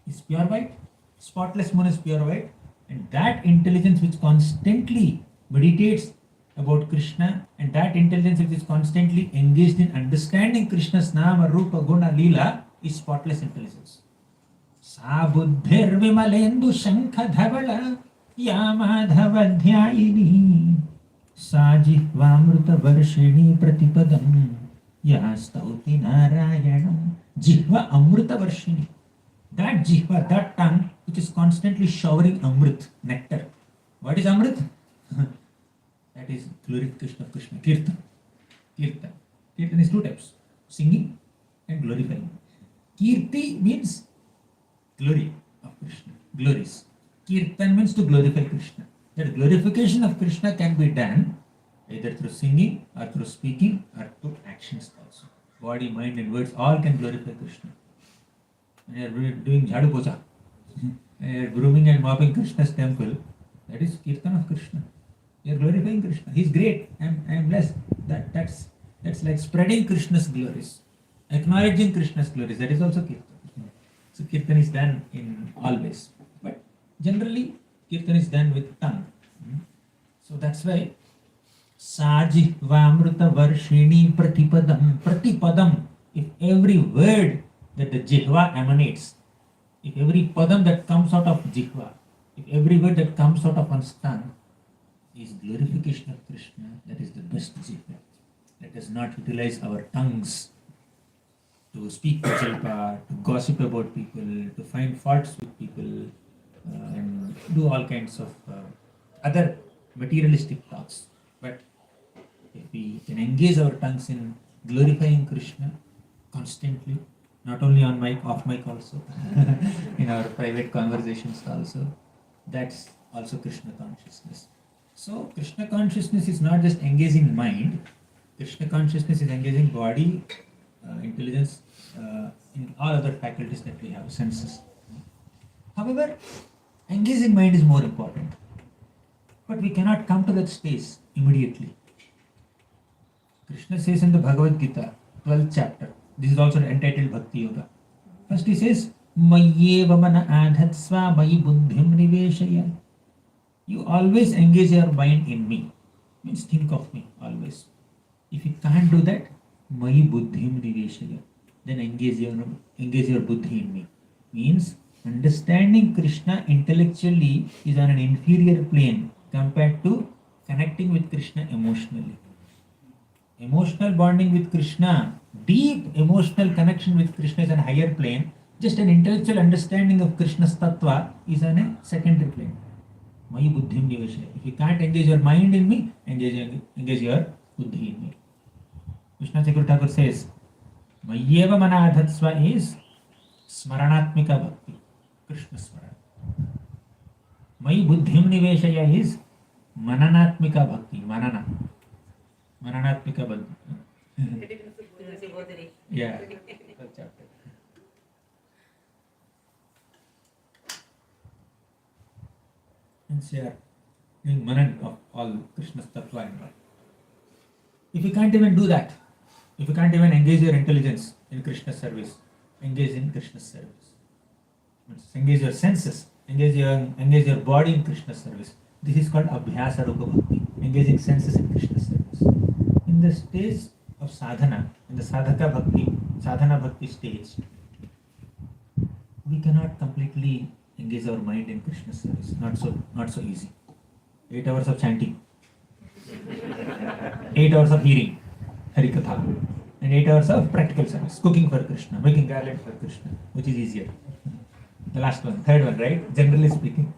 is pure white, spotless moon is pure white, and that intelligence which constantly meditates about Krishna, and that intelligence which is constantly engaged in understanding Krishna's nama, rupa, guna, lila is spotless intelligence. Sa buddhir vimalendu shankha dhavala ya madhavadhyayini sa jihvamruta varshini pratipadam ya stauti narayanam. Jihva amruta varshini. That jihva, that tongue which is constantly showering amrit, nectar. What is amrit? That is glorification of Krishna. Kirtan. Kirtan. Kirtan is two types, singing and glorifying. Kirti means glory of Krishna, glories. Kirtan means to glorify Krishna. That glorification of Krishna can be done either through singing or through speaking or through actions also. Body, mind and words all can glorify Krishna. When you are doing jhadu puja, when you are grooming and mopping Krishna's temple, that is Kirtan of Krishna. You are glorifying Krishna. He is great. I am blessed. That's like spreading Krishna's glories. Acknowledging Krishna's glories. That is also Kirtan. So Kirtan is done in all ways. But generally, Kirtan is done with tongue. So that's why Saji Vamruta Varshini Pratipadam. Pratipadam. If every word that the Jihva emanates, if every padam that comes out of Jihva If every word that comes out of one's tongue is glorification of Krishna, that is the best discipline. Let us not utilize our tongues to speak jalpa, to gossip about people, to find faults with people, and do all kinds of other materialistic talks. But if we can engage our tongues in glorifying Krishna constantly, not only on mic, off mic also, in our private conversations also, that's also Krishna consciousness. So Krishna consciousness is not just engaging mind, Krishna consciousness is engaging body, intelligence, in all other faculties that we have, senses. However, engaging mind is more important. But we cannot come to that space immediately. Krishna says in the Bhagavad Gita, 12th chapter, this is also entitled Bhakti Yoga. First he says, Mayyeva mana adhatsva mayi buddhim niveshaya. You always engage your mind in me. Means think of me always. If you can't do that, mayi buddhim niveshaya. Then engage your buddhi in me. Means understanding Krishna intellectually is on an inferior plane compared to connecting with Krishna emotionally. Emotional bonding with Krishna, deep emotional connection with Krishna is on a higher plane. Just an intellectual understanding of Krishna's tattva is on a secondary plane. Mayi buddhim niveshaya. If you can't engage your mind in me, engage your buddhi in me. Krishna Thakur says, Mayyeva manadhatsva is smaranatmika bhakti, Krishna smarana. Mayi buddhim niveshaya is mananatmika bhakti, mananatmika bhakti. Yeah, first chapter. And so doing manan of all Krishna's tattva and all. If you can't even do that, if you can't even engage your intelligence in Krishna's service, engage in Krishna's service. Engage your senses, engage your body in Krishna's service. This is called Abhyasa Rupa Bhakti, engaging senses in Krishna's service. In the stage of sadhana, in the sadhana bhakti stage, we cannot completely engage our mind in Krishna's service. Not so easy. 8 hours of chanting, 8 hours of hearing Hari Katha, and 8 hours of practical service, cooking for Krishna, making garland for Krishna, which is easier. The last one, third one, right? Generally speaking.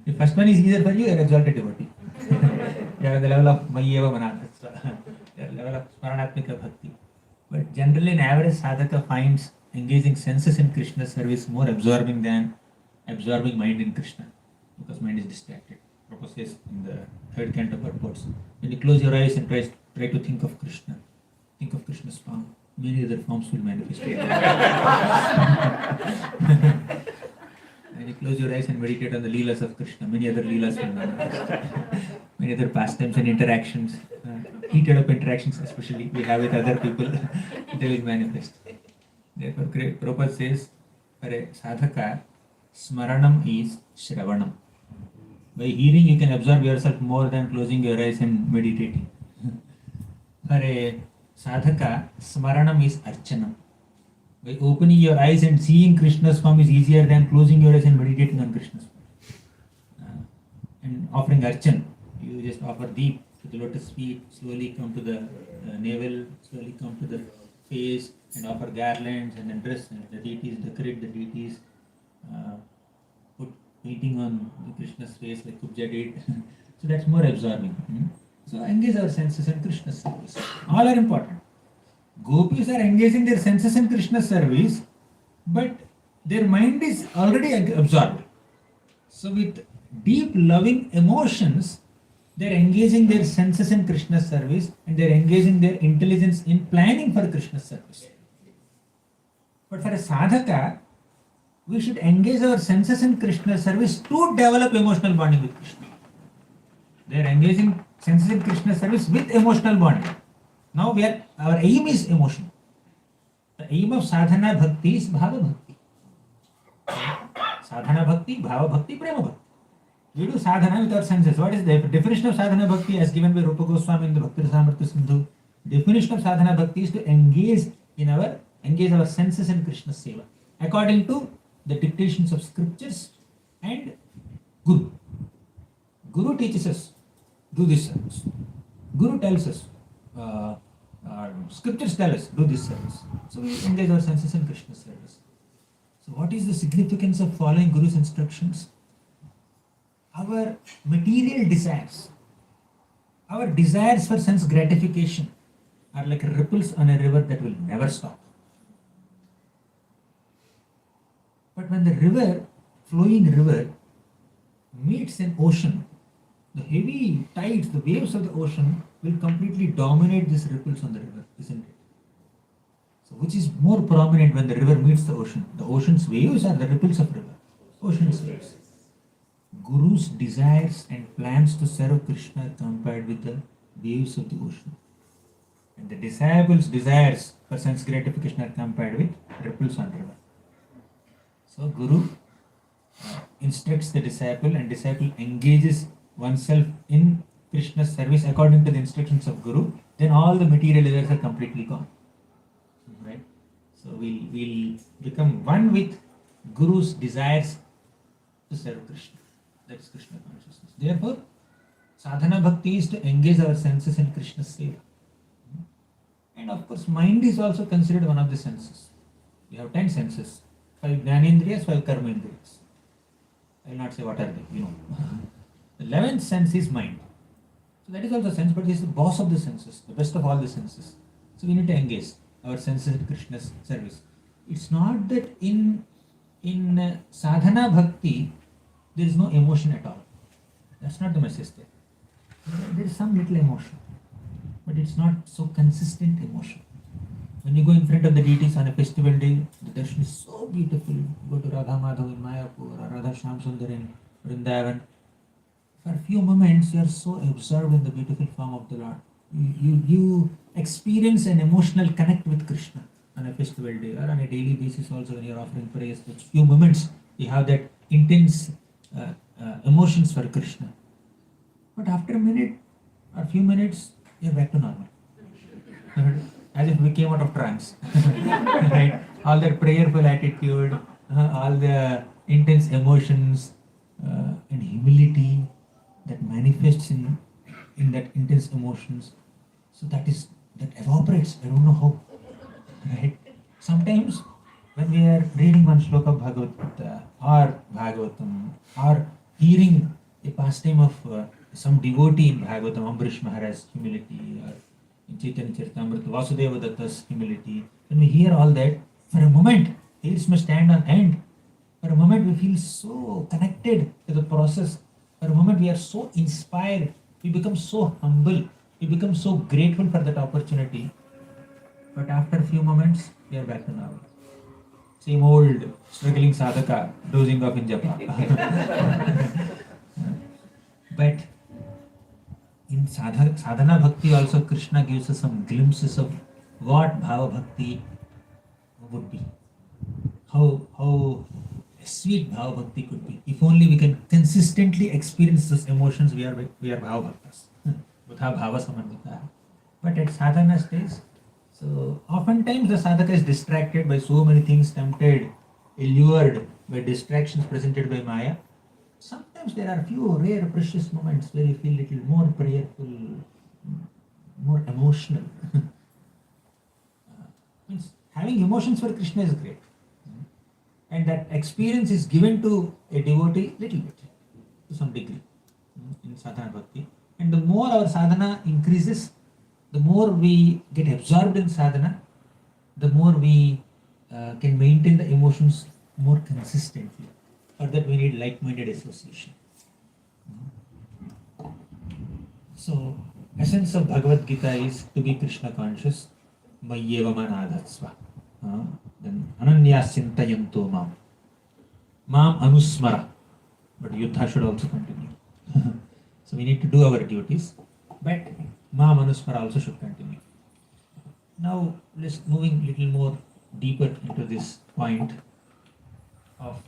The first one is easier for you, you're exalted devotee. You are at the level of Mayyeva Manadhatsva, you are at the level of Smaranatmika Bhakti. But generally, an average sadhaka finds engaging senses in Krishna's service more absorbing than absorbing mind in Krishna, because mind is distracted. Prabhupada says in the third canto purports, when you close your eyes and try to think of Krishna, think of Krishna's form, many other forms will manifest. When you close your eyes and meditate on the leelas of Krishna, many other leelas will manifest. Many other pastimes and interactions, heated up interactions especially we have with other people, they will manifest. Therefore, Prabhupada says, for a sadhaka, smaranam is shravanam. By hearing, you can absorb yourself more than closing your eyes and meditating. For a sadhaka, smaranam is archanam. By opening your eyes and seeing Krishna's form is easier than closing your eyes and meditating on Krishna's form. And offering archan, you just offer deep to the lotus feet, slowly come to the navel, slowly come to the face, and offer garlands and then dress the deities, decorate the deities, put painting on Krishna's face like Kubja did. So that's more absorbing. So engage our senses in Krishna's service. All are important. Gopis are engaging their senses in Krishna's service, but their mind is already absorbed. So with deep loving emotions, they are engaging their senses in Krishna's service and they are engaging their intelligence in planning for Krishna's service. But for a sadhaka, we should engage our senses in Krishna's service to develop emotional bonding with Krishna. They are engaging senses in Krishna's service with emotional bonding. Now our aim is emotion. The aim of sadhana bhakti is bhava bhakti. Sadhana bhakti, bhava bhakti, prema bhakti. We do sadhana with our senses. What is the definition of sadhana bhakti as given by Rupa Goswami in the Bhakti Rasamrita Sindhu? Definition of sadhana bhakti is to engage our senses in Krishna's seva according to the dictations of scriptures and Guru. Guru teaches us, do this service. Guru tells us, scriptures tell us, do this service. So we engage our senses in Krishna's service. So what is the significance of following Guru's instructions? Our material desires, our desires for sense gratification are like ripples on a river that will never stop. But when the flowing river meets an ocean, the heavy tides, the waves of the ocean will completely dominate these ripples on the river, isn't it? So which is more prominent when the river meets the ocean? The ocean's waves or the ripples of river? Ocean's waves. Guru's desires and plans to serve Krishna are compared with the waves of the ocean. And the disciples' desires for sense gratification are compared with ripples on river. So Guru instructs the disciple and disciple engages oneself in Krishna's service according to the instructions of Guru, then all the material desires are completely gone. Right? So we'll become one with Guru's desires to serve Krishna. That's Krishna consciousness. Therefore, sadhana bhakti is to engage our senses in Krishna's seva. And of course, mind is also considered one of the senses. We have 10 senses, 5 jnanendriyas, 5 karma indriyas. I will not say what are they, The 11th sense is mind. So that is also sense, but he is the boss of the senses, the best of all the senses. So we need to engage our senses in Krishna's service. It's not that in sadhana bhakti there is no emotion at all. That's not the message there. There is some little emotion, but it's not so consistent emotion. When you go in front of the deities on a festival day, the darshan is so beautiful. You go to Radha Madhav in Mayapur or Radha Shyam Sundar in Vrindavan. For a few moments, you are so absorbed in the beautiful form of the Lord. You experience an emotional connect with Krishna on a festival day or on a daily basis also when you are offering prayers. For a few moments, you have that intense emotions for Krishna. But after a minute or few minutes, you are back to normal. As if we came out of trance. Right? All that prayerful attitude, all the intense emotions and humility that manifests in that intense emotions. So that evaporates. I don't know how. Right? Sometimes when we are reading one sloka of Bhagavad Gita or Bhagavatam or hearing a pastime of some devotee in Bhagavatam, Ambarish Maharaj's humility, or in Chaitanya Charitamrita, Vasudeva Datta's humility, when we hear all that, for a moment, hairs may stand on end. For a moment, we feel so connected to the process. For a moment, we are so inspired. We become so humble. We become so grateful for that opportunity. But after a few moments, we are back to normal. Same old struggling sadhaka, dozing off in japa. But in sadhana bhakti also Krishna gives us some glimpses of what bhava bhakti would be. How sweet bhava bhakti could be. If only we can consistently experience those emotions, we are bhava bhaktas. Vudha bhava samanvita. But at sadhana stage, so oftentimes the sadhaka is distracted by so many things, tempted, allured by distractions presented by Maya. Sometimes there are few rare precious moments where you feel little more prayerful, more emotional. Means having emotions for Krishna is great. And that experience is given to a devotee little bit, to some degree, in sadhana bhakti. And the more our sadhana increases, the more we get absorbed in sadhana, the more we can maintain the emotions more consistently. For that we need like-minded association. So, essence of Bhagavad Gita is to be Krishna conscious. Mayyeva manadhatsva. Then ananyas chintayanto mam. Mam anusmara. But yuddha should also continue. So we need to do our duties. But mam anusmara also should continue. Now let's moving little more deeper into this point of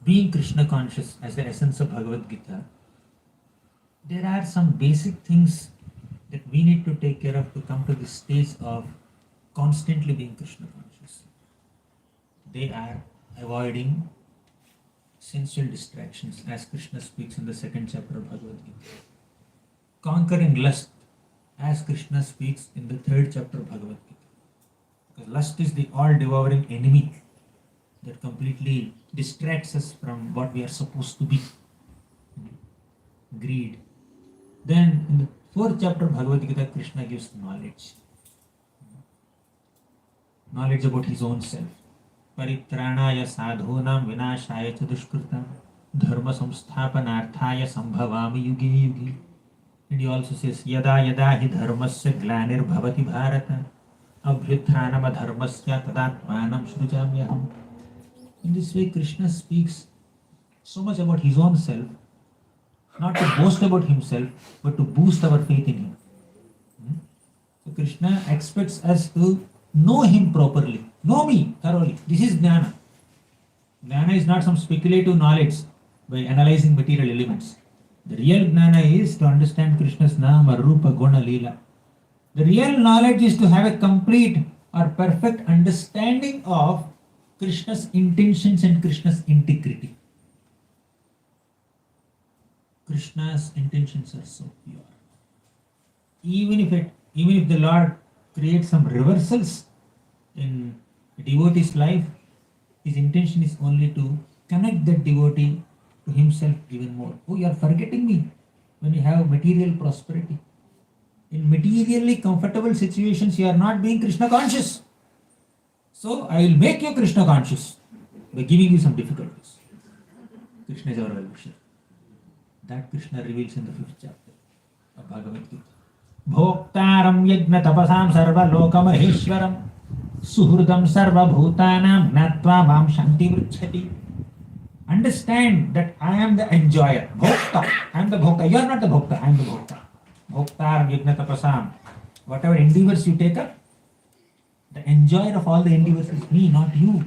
being Krishna conscious as the essence of Bhagavad Gita. There are some basic things that we need to take care of to come to this stage of constantly being Krishna conscious. They are avoiding sensual distractions, as Krishna speaks in the second chapter of Bhagavad Gita. Conquering lust, as Krishna speaks in the third chapter of Bhagavad Gita. Because lust is the all-devouring enemy that completely distracts us from what we are supposed to be. Greed. Then in the fourth chapter of Bhagavad Gita, Krishna gives knowledge. Knowledge about his own self. Paritranaya sadhunam vinashaya cha dushkritam dharma samsthapanarthaya sambhavami yuge yuge. And he also says, Yada yada hi dharmasya glanir bhavati bharata abhyuthanam adharmasya tadatmanam shrujamyaham. In this way, Krishna speaks so much about his own self, not to boast about himself, but to boost our faith in him. So Krishna expects us to know him properly. Know me thoroughly. This is jnana. Jnana is not some speculative knowledge by analyzing material elements. The real jnana is to understand Krishna's nama, rupa, guna, lila. The real knowledge is to have a complete or perfect understanding of Krishna's intentions and Krishna's integrity. Krishna's intentions are so pure. Even if the Lord creates some reversals in a devotee's life, his intention is only to connect that devotee to himself even more. Oh, you are forgetting me when you have material prosperity. In materially comfortable situations, you are not being Krishna conscious. So I will make you Krishna conscious by giving you some difficulties. Krishna is our well-wisher. That Krishna reveals in the 5th chapter of Bhagavad Gita. Bhoktaram yajna tapasam sarva lokamaheshwaram suhurdam sarva bhutanam gnatva mam shanti vricchati. Understand that I am the enjoyer. Bhokta. I am the bhokta. You are not the bhokta. I am the bhokta. Bhoktaram yajna tapasam. Whatever endeavors you take up, the enjoyer of all the endeavors is me, not you.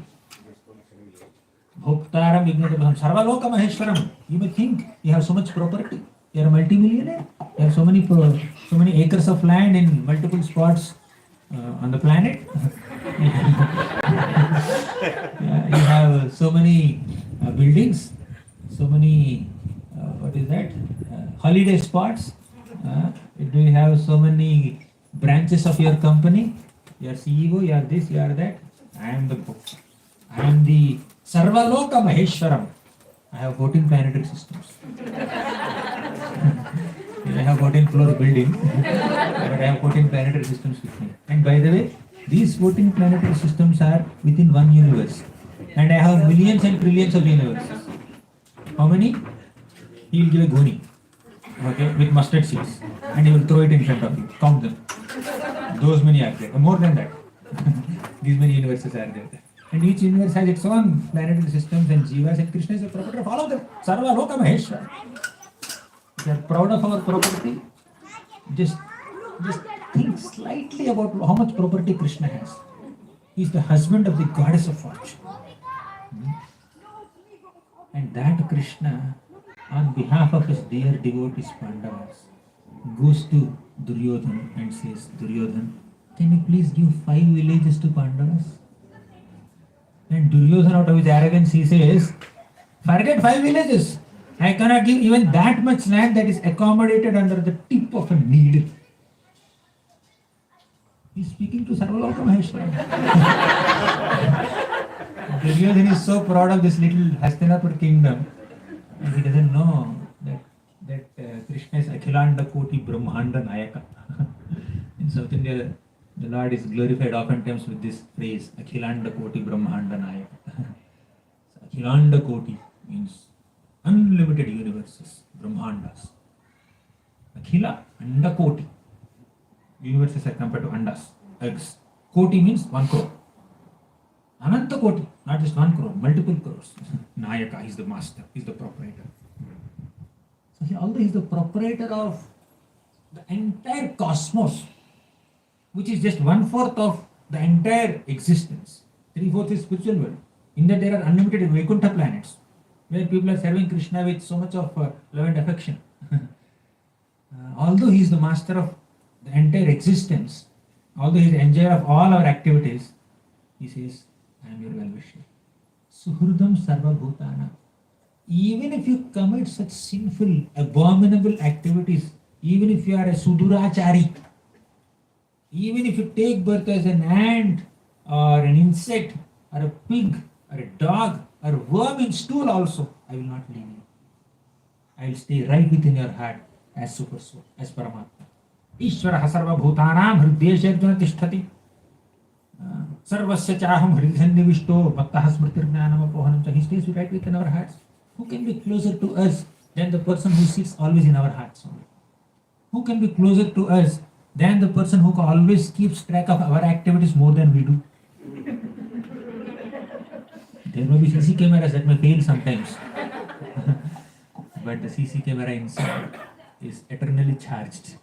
Bhoktaram yajna tapasam sarva lokamaheshwaram. You may think you have so much property. You are a multi-millionaire. You have so many acres of land in multiple spots on the planet. You have so many buildings, so many holiday spots. Do you have so many branches of your company? You are CEO. You are this. You are that. I am the Bhokta. I am the Sarvaloka Maheshwaram. I have 14 planetary systems. I have 14 floor building, but I have 14 planetary systems with me. And by the way, these 14 planetary systems are within one universe. And I have millions and trillions of universes. How many? He will give a goni, okay, with mustard seeds, and he will throw it in front of you. Count them. Those many are there. More than that. These many universes are there. And each universe has its own planetary systems and jivas, and Krishna is the proprietor of all of them. Sarva Loka Maheshwara. If you are proud of our property, just think slightly about how much property Krishna has. He is the husband of the goddess of fortune. And that Krishna, on behalf of his dear devotees Pandavas, goes to Duryodhana and says, Duryodhana, can you please give 5 villages to Pandavas? And Duryodhana, out of his arrogance, he says, forget 5 villages. I cannot give even that much land that is accommodated under the tip of a needle. He is speaking to Sarvaloka Maheshwara. Duryodhana is so proud of this little Hastinapur kingdom, and he doesn't know that Krishna is Akhilanda Koti Brahmanda Nayaka. In South India, the Lord is glorified oftentimes with this phrase, Akhilanda Koti Brahmanda Nayaka. So Akhilanda Koti means unlimited universes, Brahmandas. Akhila, Anda Koti. Universes are compared to Andas, eggs. Koti means 1 crore. Ananta Koti, not just 1 crore, multiple crores. Nayaka, he is the master, he is the proprietor. So although he is the proprietor of the entire cosmos, which is just 1/4 of the entire existence. 3/4 is spiritual world. In that there are unlimited Vaikuntha planets, where people are serving Krishna with so much of love and affection. Although he is the master of the entire existence, although he is the enjoyer of all our activities, he says, I am your well-wisher. Suhurdam sarva bhutana. even if you commit such sinful, abominable activities, even if you are a Sudurachari, even if you take birth as an ant or an insect or a pig or a dog or a worm in stool also, I will not leave you. I will stay right within your heart as super soul, as Paramatma. Ishvara sarva bhutanam hridesharjuna tishtati. Sarvasya chaham hridhanivishto mattaha smritirjnanam apohanam cha. He stays right within our hearts. Who can be closer to us than the person who sits always in our hearts only? Who can be closer to us than the person who always keeps track of our activities more than we do? There may be CC cameras that may fail sometimes. But the CC camera inside is eternally charged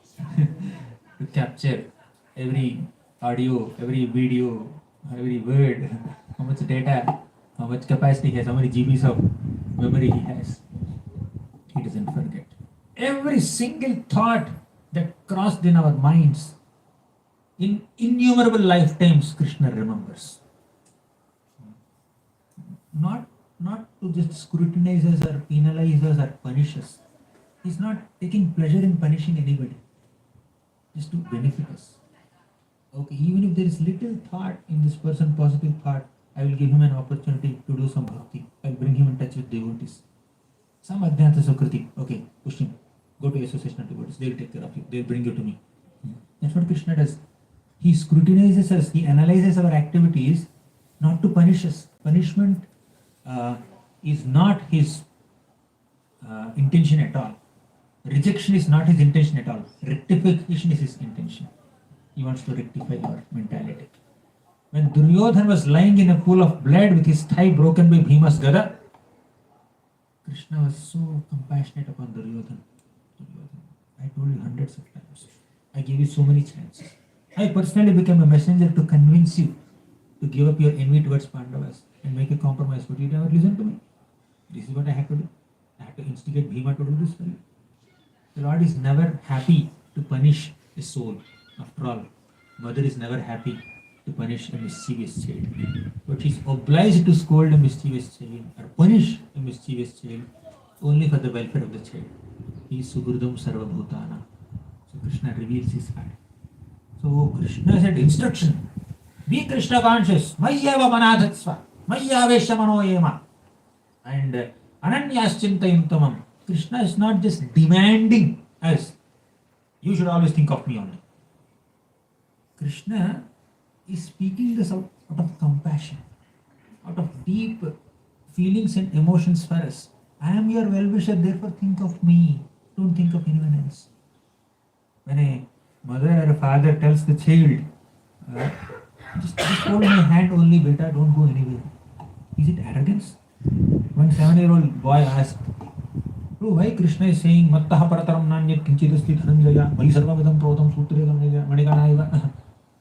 to capture every audio, every video, every word, how much data, how much capacity he has, how many GBs of memory he has. He doesn't forget. Every single thought that crossed in our minds in innumerable lifetimes, Krishna remembers. Not to just scrutinize us or penalize us or punish us. He's not taking pleasure in punishing anybody, just to benefit us. Okay, even if there is little thought in this person, positive thought, I will give him an opportunity to do some bhakti. I will bring him in touch with devotees. Some adhyanta sukriti. Okay, push him. Go to association of devotees. They will take care of you. They will bring you to me. That's what Krishna does. He scrutinizes us. He analyzes our activities, not to punish us. Punishment is not his intention at all. Rejection is not his intention at all. Rectification is his intention. He wants to rectify your mentality. When Duryodhana was lying in a pool of blood with his thigh broken by Bhima's gada, Krishna was so compassionate upon Duryodhana. I told you hundreds of times. I gave you so many chances. I personally became a messenger to convince you to give up your envy towards Pandavas and make a compromise, but you never listen to me. This is what I had to do. I had to instigate Bhima to do this for you. The Lord is never happy to punish a soul. After all, mother is never happy to punish a mischievous child. But she is obliged to scold a mischievous child or punish a mischievous child only for the welfare of the child. He is Suhurdam Sarva Bhutana. So Krishna reveals his heart. So Krishna said instruction. Be Krishna conscious. Mayyava manadhatsva. Mayyavesha manoyema. And Ananyas chintayuntamam. Krishna is not just demanding us. You should always think of me only. Krishna is speaking this out of compassion, out of deep feelings and emotions for us. I am your well-wisher, therefore think of me. Don't think of anyone else. When a mother or a father tells the child, just hold my hand only, beta, don't go anywhere. Is it arrogance? One 7-year-old boy asked, why Krishna is saying, Mattaha parataram nanyat kinchidasti dhananjaya, Mai sarvavidam protam sutregam maniganaiva.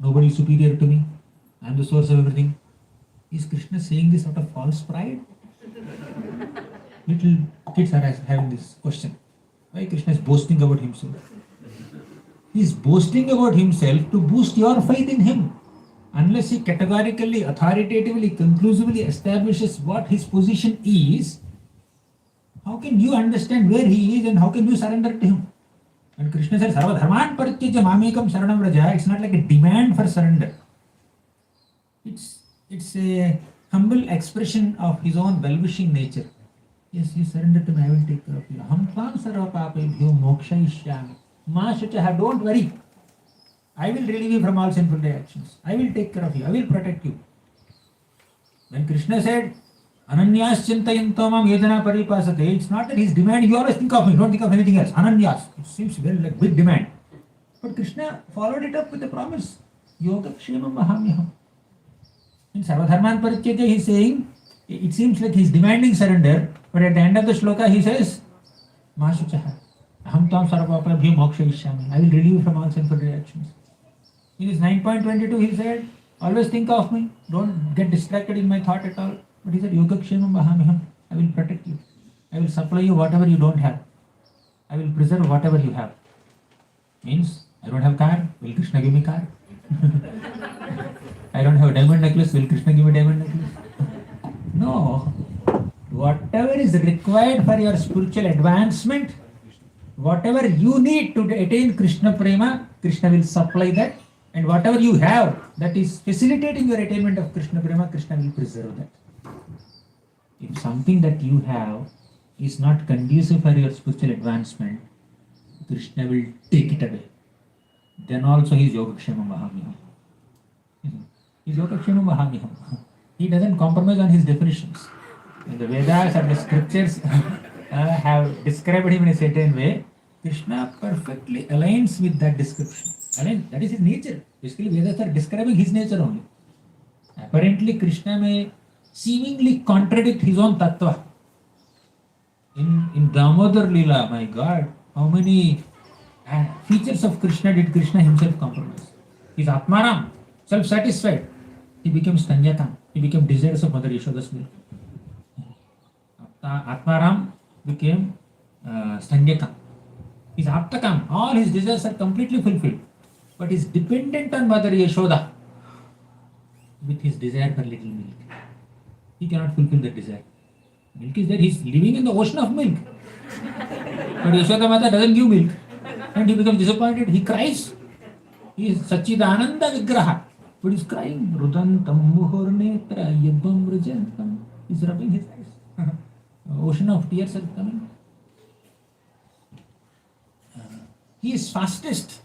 Nobody is superior to me. I am the source of everything. Is Krishna saying this out of false pride? Little kids are having this question. Why Krishna is boasting about himself? He is boasting about himself to boost your faith in him. Unless he categorically, authoritatively, conclusively establishes what his position is, how can you understand where he is and how can you surrender to him? When Krishna says, Sarva dharman parityajya mamekam saranam vraja, it's not like a demand for surrender. It's a humble expression of his own well-wishing nature. Yes, you surrender to me, I will take care of you. Aham tvam sarva papebhyo mokshayishyami. Ma shuchaha, don't worry. I will relieve you from all sinful reactions. I will take care of you. I will protect you. When Krishna said, Ananyas chintayantamam yajana paripasate, it's not that he's demanding, you always think of me, don't think of anything else. Ananyas, it seems very like big demand. But Krishna followed it up with a promise. Yoga kshemam mahamyaham. In Sarvadharman Parityajya, he's saying, it seems like he's demanding surrender, but at the end of the shloka he says, Mashuchaha, aham tam sarvapabhyo mokshayishyami. I will relieve you from all sinful reactions. In his 9.22 he said, always think of me, don't get distracted in my thought at all. But he said, Yoga kshemam mahamyaham. I will protect you. I will supply you whatever you don't have. I will preserve whatever you have. Means, I don't have car, will Krishna give me car? I don't have a diamond necklace, will Krishna give me diamond necklace? No. whatever is required for your spiritual advancement, whatever you need to attain Krishna Prema, Krishna will supply that. And whatever you have that is facilitating your attainment of Krishna Prema, Krishna will preserve that. If something that you have is not conducive for your spiritual advancement, Krishna will take it away. Then also he is Yogakshema Mahamiham. He is Yogakshema Mahamiham. He doesn't compromise on his definitions. When the Vedas or the scriptures have described him in a certain way, Krishna perfectly aligns with that description. That is his nature. Basically, Vedas are describing his nature only. Apparently, Krishna may seemingly contradict his own tattva. In Damodar Leela, my God, how many features of Krishna did Krishna himself compromise? He is Atmaram, self-satisfied. He became Stanyakam. He became desirous of Mother Yashoda's milk. Atmaram became Stanyakam. He is Aptakam. All his desires are completely fulfilled. But he is dependent on Mother Yashoda with his desire for little milk. He cannot fulfill that desire. Milk is there. He is living in the ocean of milk. But Yashoda Mata doesn't give milk. And he becomes disappointed. He cries. He is Sachidananda Vigraha. But he is crying. Rudantam muhurnetra yabam rujantam. He is rubbing his eyes. Ocean of tears are coming. He is fastest.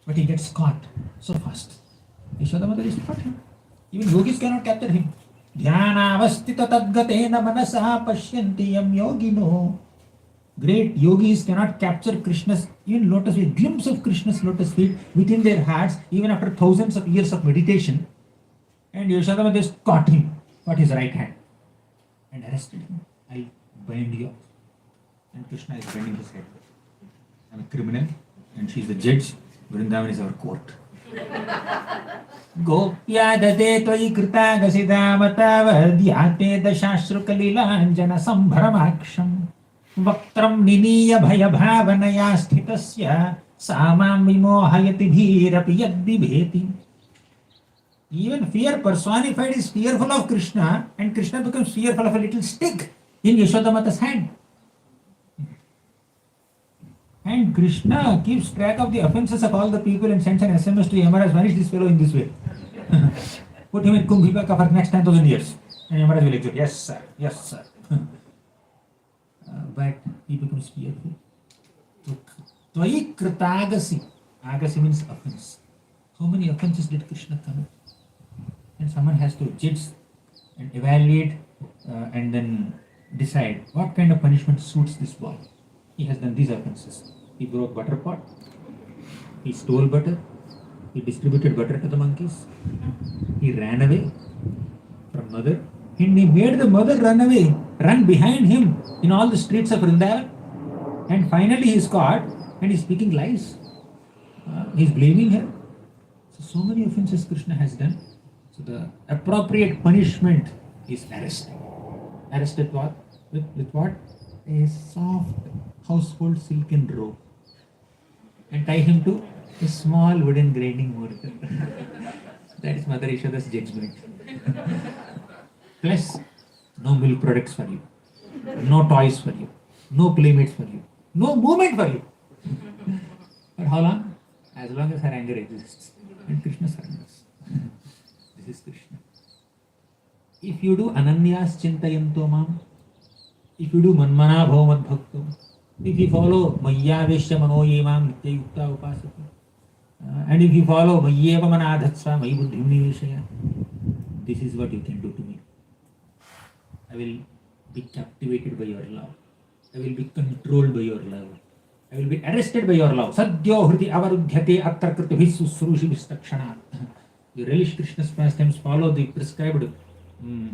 But he gets caught so fast. Yashoda Mata is caught him. Even yogis cannot capture him. Dhyanavastita tadgatena manasa pashyanti yam yogino. Great yogis cannot capture Krishna's, even lotus feet, glimpse of Krishna's lotus feet within their hearts, even after thousands of years of meditation. And Yashoda just caught him, caught his right hand, and arrested him. I'll bind you up. And Krishna is bending his head. I'm a criminal, and she's the judge. Vrindavan is our court. Gopya dade tvai krita gasidamatavadyate dashashrukalila sambharamaksham vaktram niniya bhaya bhavanaya sthitasya samam vimohayati bhirapi yadbibheti. Even fear personified is fearful of Krishna, and Krishna becomes fearful of a little stick in Yashoda Mata's hand. And Krishna keeps track of the offenses of all the people and sends an SMS to Yamaraj, vanish this fellow in this way. Put him in Kumbhivaka for the next 10,000 years. And Yamaraj will execute. Yes, sir. Yes, sir. But he becomes fearful. Tvai kritagasi. Agasi means offense. How many offenses did Krishna commit? And someone has to judge and evaluate and then decide what kind of punishment suits this boy. He has done these offenses. He broke butter pot. He stole butter. He distributed butter to the monkeys. He ran away from mother. And he made the mother run away, run behind him in all the streets of Vrindavan. And finally he is caught and he is speaking lies. He is blaming her. So many offenses Krishna has done. So the appropriate punishment is arrest. Arrest with what? With what? A soft household silken robe. And tie him to a small wooden grinding mortar. That is Mother Yashoda's judgment. Plus, no milk products for you, no toys for you, no playmates for you, no movement for you. But how long? As long as her anger exists. And Krishna surrenders. This is Krishna. If you do ananyas chintayanto mam, if you do manmana bhav madbhakto, if you follow mayyaveshya manoyemam nitya yukta upasati, and if you follow mayyeva manadhatsva mayi buddhim niveshaya, this is what you can do to me. I will be captivated by your love. I will be controlled by your love. I will be arrested by your love. Sadhyo hriti avarudhyate atra kritabhi susrushi vistakshanat. You relish Krishna's pastimes, follow the prescribed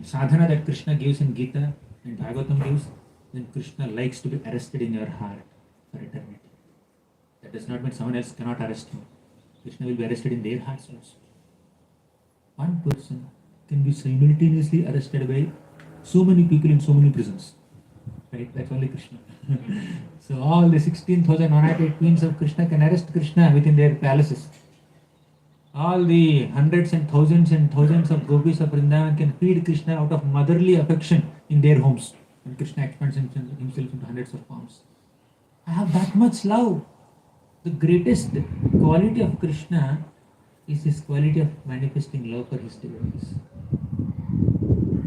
sadhana that Krishna gives in Gita and Bhagavatam gives, then Krishna likes to be arrested in your heart for eternity. That does not mean someone else cannot arrest him. Krishna will be arrested in their hearts also. One person can be simultaneously arrested by so many people in so many prisons. Right? That's only Krishna. So all the 16,108 queens of Krishna can arrest Krishna within their palaces. All the hundreds and thousands of gopis of Vrindavan can feed Krishna out of motherly affection in their homes. when Krishna expands himself into hundreds of forms. I have that much love. The greatest quality of Krishna is his quality of manifesting love for his devotees.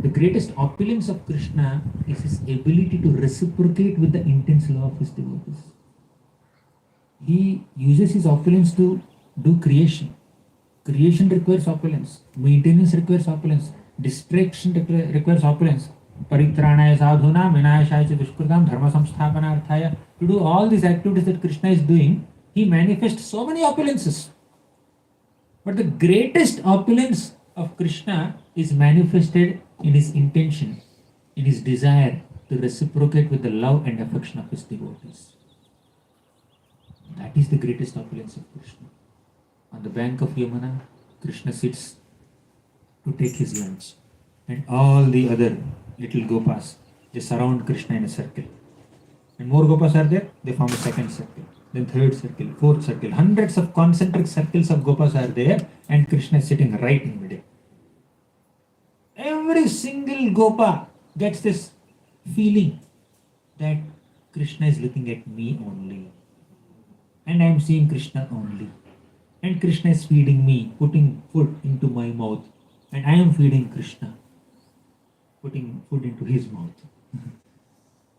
The greatest opulence of Krishna is his ability to reciprocate with the intense love of his devotees. He uses his opulence to do creation. Creation requires opulence. Maintenance requires opulence. Distraction requires opulence. Paritranaya sadhuna vinayashaya cha dushkritam dharma samsthapanarthaya. To do all these activities that Krishna is doing, he manifests so many opulences. But the greatest opulence of Krishna is manifested in his intention, in his desire to reciprocate with the love and affection of his devotees. That is the greatest opulence of Krishna. On the bank of Yamuna, Krishna sits to take his lunch, and all the other little gopas, they surround Krishna in a circle. And more gopas are there, they form a second circle, then third circle, fourth circle. Hundreds of concentric circles of gopas are there, and Krishna is sitting right in the middle. Every single gopa gets this feeling that Krishna is looking at me only, and I am seeing Krishna only. And Krishna is feeding me, putting food into my mouth, and I am feeding Krishna, putting food into his mouth.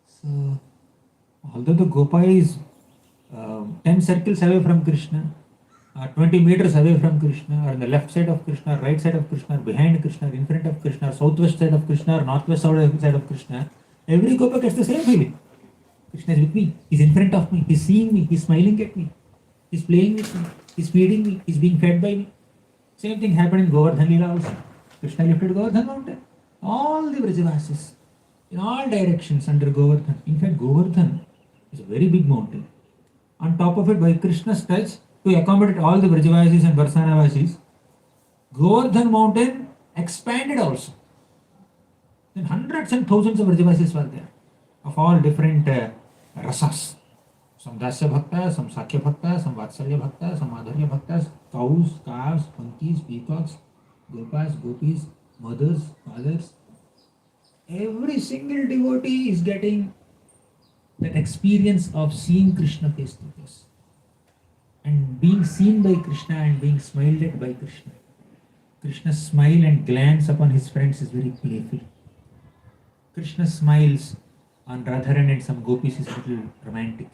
So, although the gopa is 10 circles away from Krishna, 20 meters away from Krishna, or on the left side of Krishna, right side of Krishna, behind Krishna, in front of Krishna, southwest side of Krishna, or northwest side of Krishna, every gopa gets the same feeling. Krishna is with me, he's in front of me, he's seeing me, he's smiling at me, he's playing with me, he's feeding me, he's being fed by me. Same thing happened in Govardhan Leela also. Krishna lifted Govardhan mountain. All the Vrajavasis, in all directions under Govardhan. In fact, Govardhan is a very big mountain. On top of it, by Krishna's touch, to accommodate all the Vrajavasis and Varsanavasis, Govardhan mountain expanded also. Then hundreds and thousands of Vrajavasis were there, of all different rasas. Some Dasya Bhakta, some Sakya Bhakta, some Vatsalya Bhakta, some Madhurya Bhaktas, cows, calves, monkeys, peacocks, gopas, gopis, mothers, fathers. Every single devotee is getting that experience of seeing Krishna face to face, and being seen by Krishna and being smiled at by Krishna. Krishna's smile and glance upon his friends is very playful. Krishna smiles on Radharan and some gopis is a little romantic.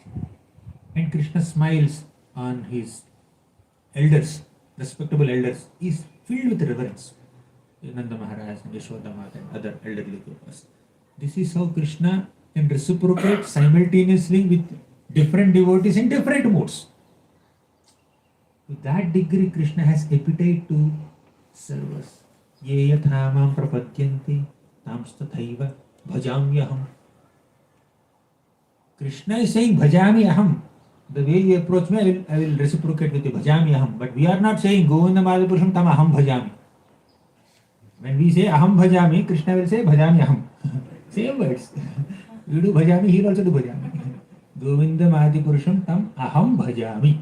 And Krishna smiles on his elders, respectable elders, is filled with reverence. Nanda Maharaj, Yashoda Mata, and other elderly gopas. This is how Krishna can reciprocate simultaneously with different devotees in different moods. To that degree, Krishna has appetite to serve us. Ye yathamam prapadyanti tamstathaiva bhajamyaham. Krishna is saying bhajami aham. The way you approach me, I will reciprocate with you. Bhajami aham. But we are not saying Govinda Madhapurusham tam aham bhajami. When we say aham bhajami, Krishna will say bhajami aham. Same words. You do bhajami, he will also do bhajami. Govinda Madhapurusham tam aham bhajami.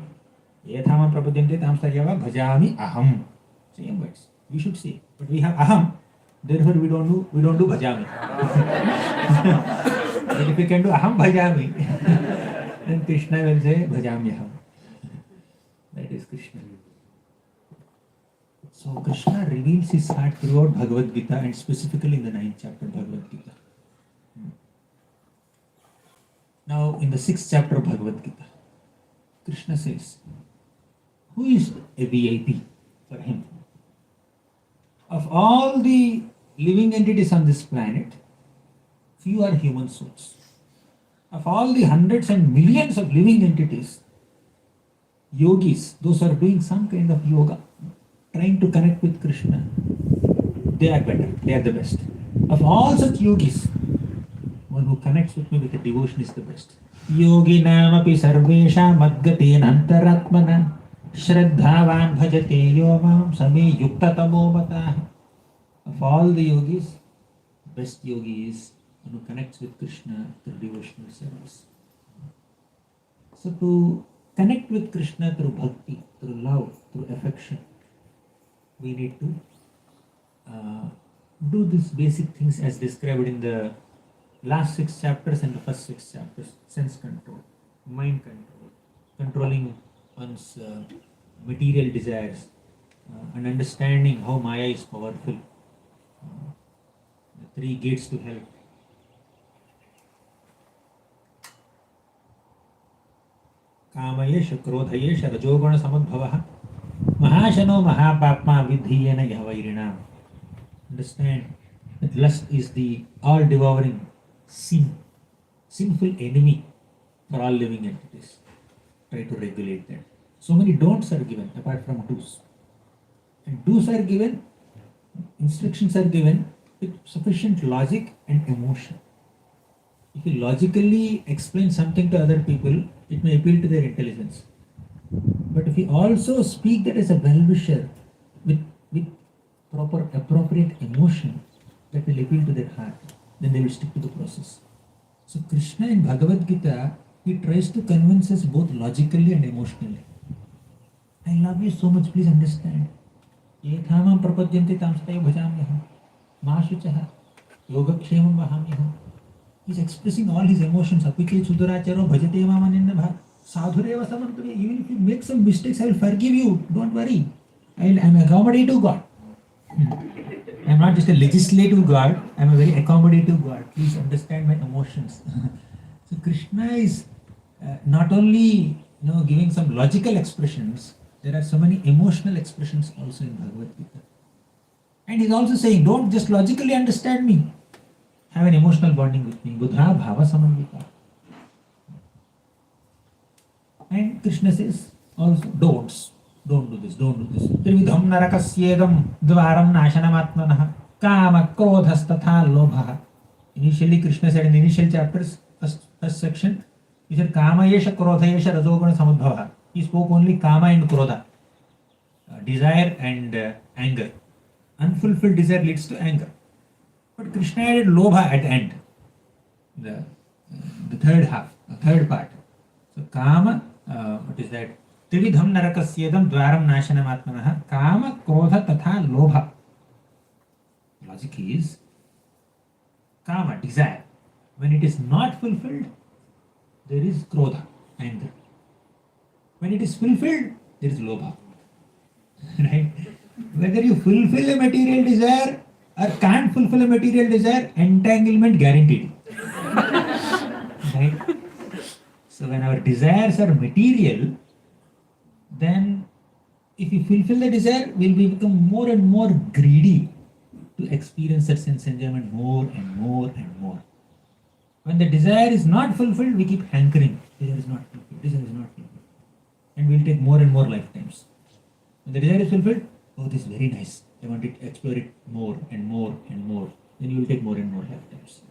Yathamam prapadyante tam staryava bhajami aham. Same words. We should say. But we have aham. Therefore we don't do bhajami. But if we can do aham bhajami, then Krishna will say bhajamyaham. That is Krishna. So Krishna reveals his heart throughout Bhagavad Gita, and specifically in the 9th chapter of Bhagavad Gita. Now in the 6th chapter of Bhagavad Gita, Krishna says, who is a VIP for him? Of all the living entities on this planet, few are human souls. Of all the hundreds and millions of living entities, yogis, those who are doing some kind of yoga, trying to connect with Krishna, they are better, they are the best. Of all such yogis, one who connects with me with a devotion is the best. Yogi namapi sarvesha madgaten antaratmana shraddhavan bhajate yomam sami yuktatamo matah. Of all the yogis, best yogi is one who connects with Krishna through devotional service. So to connect with Krishna through bhakti, through love, through affection, we need to do these basic things as described in the last 6 chapters and the first 6 chapters: sense control, mind control, controlling one's material desires, and understanding how Maya is powerful. The 3 gates to hell. कामयेश क्रोधयेश रजोगुण समुद्भवः महाशनो महापाप्मा विधीयेन यः वैरिणाम्. Understand that lust is the all devouring sin, sinful enemy for all living entities. Try to regulate that. So many don'ts are given apart from do's. And do's are given, instructions are given with sufficient logic and emotion. If you logically explain something to other people, it may appeal to their intelligence. But if you also speak that as a well-wisher with proper, appropriate emotion, that will appeal to their heart, then they will stick to the process. So Krishna in Bhagavad Gita, he tries to convince us both logically and emotionally. I love you so much, please understand. Yethamam prapadyanti tamstaya bhajamyaham. Ma shuchaha. Yogakshemam vahamyaham. He's expressing all his emotions. Apike suduracharo bhajate mamaninna sadhureva samantave. Even if you make some mistakes, I will forgive you. Don't worry. I am accommodative God. I am not just a legislative God. I am a very accommodative God. Please understand my emotions. So Krishna is not only giving some logical expressions. There are so many emotional expressions also in Bhagavad Gita. And he's also saying, don't just logically understand me. Have an emotional bonding with me. Buddha bhava samanvita. And Krishna says also, don'ts. Don't do this, don't do this. Trividham narakasyedam dvaram nashanamatmanah kama krodhastatha lobha. Initially Krishna said in the initial chapters, first section, he said kama yesha krodha yesha rajoguna samudbhava. He spoke only kama and krodha, desire and anger. Unfulfilled desire leads to anger. But Krishna added lobha at the end, the third half, the third part. So kama, what is that? Trividham narakasyedam dvaram nashanam atmanah kama krodha tatha lobha. Logic is kama, desire. When it is not fulfilled, there is krodha, anger. When it is fulfilled, there is lobha. Right? Whether you fulfill a material desire or can't fulfill a material desire, entanglement guaranteed. Right? So when our desires are material, then if you fulfill the desire, we'll become more and more greedy to experience that sense enjoyment more and more and more. When the desire is not fulfilled, we keep hankering. Desire is not fulfilled, desire is not fulfilled. And we'll take more and more lifetimes. When the desire is fulfilled, oh, this is very nice. I want to explore it more and more and more. Then you will take more and more lifetimes.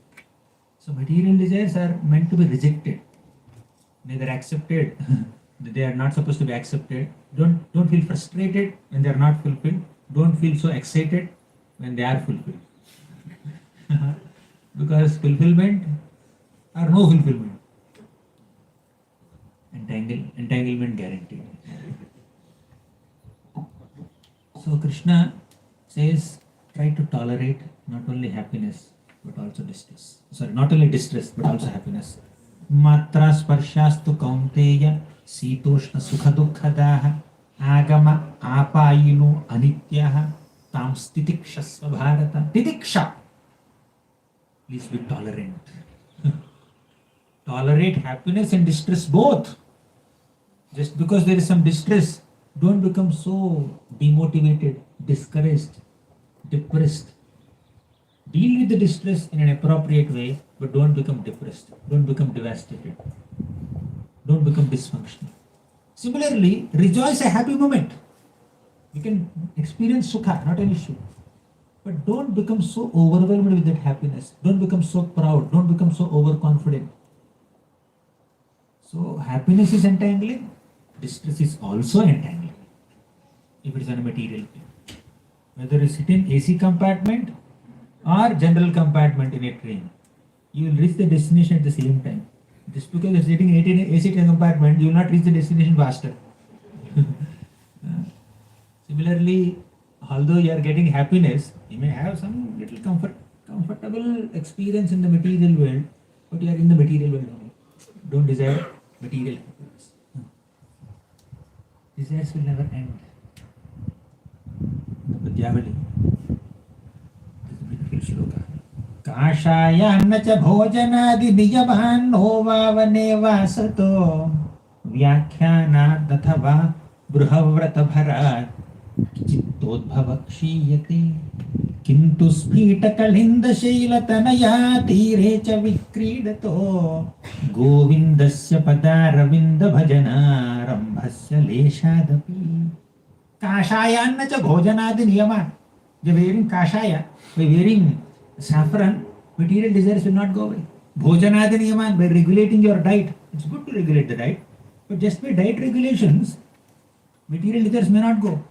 So material desires are meant to be rejected, neither accepted. They are not supposed to be accepted. Don't feel frustrated when they are not fulfilled. Don't feel so excited when they are fulfilled. Because fulfillment or no fulfillment. Entanglement guaranteed. So Krishna says, try to tolerate not only happiness but also distress. Sorry, not only distress but also happiness. Matra sparshastu kaunteya sitoshna sukha dukkhadah agama apayinu anityah tam titikshasva bharata. Titiksha. Please be tolerant. Tolerate happiness and distress both. Just because there is some distress, don't become so demotivated, discouraged, depressed. Deal with the distress in an appropriate way, but don't become depressed. Don't become devastated. Don't become dysfunctional. Similarly, rejoice a happy moment. You can experience sukha, not an issue. But don't become so overwhelmed with that happiness. Don't become so proud. Don't become so overconfident. So happiness is entangling, distress is also entangling. If it is on a material plane. Whether you sit in AC compartment or general compartment in a train, you will reach the destination at the same time. Just because you are sitting in an AC compartment, you will not reach the destination faster. Similarly, although you are getting happiness, you may have some little comfortable experience in the material world, but you are in the material world only. Don't desire material happiness. No. Desires will never end. The Padyavali is a beautiful sloka. काषायान्न च भोजनादि नियमान्नो वावने वासतो व्याख्यानात् अथवा बृहव्रतभरात् चित्तोद्भव क्षीयते किन्तु स्फीटकलिन्दशैलतनया तीरे च विक्रीडतो गोविन्दस्य पदारविन्दभजनारम्भस्य लेशादपि काषायान्न च भोजनादि नियमान्. By wearing kashaya, by wearing saffron, material desires will not go away. Bhojanadi niyaman, by regulating your diet, it's good to regulate the diet, but just by diet regulations, material desires may not go.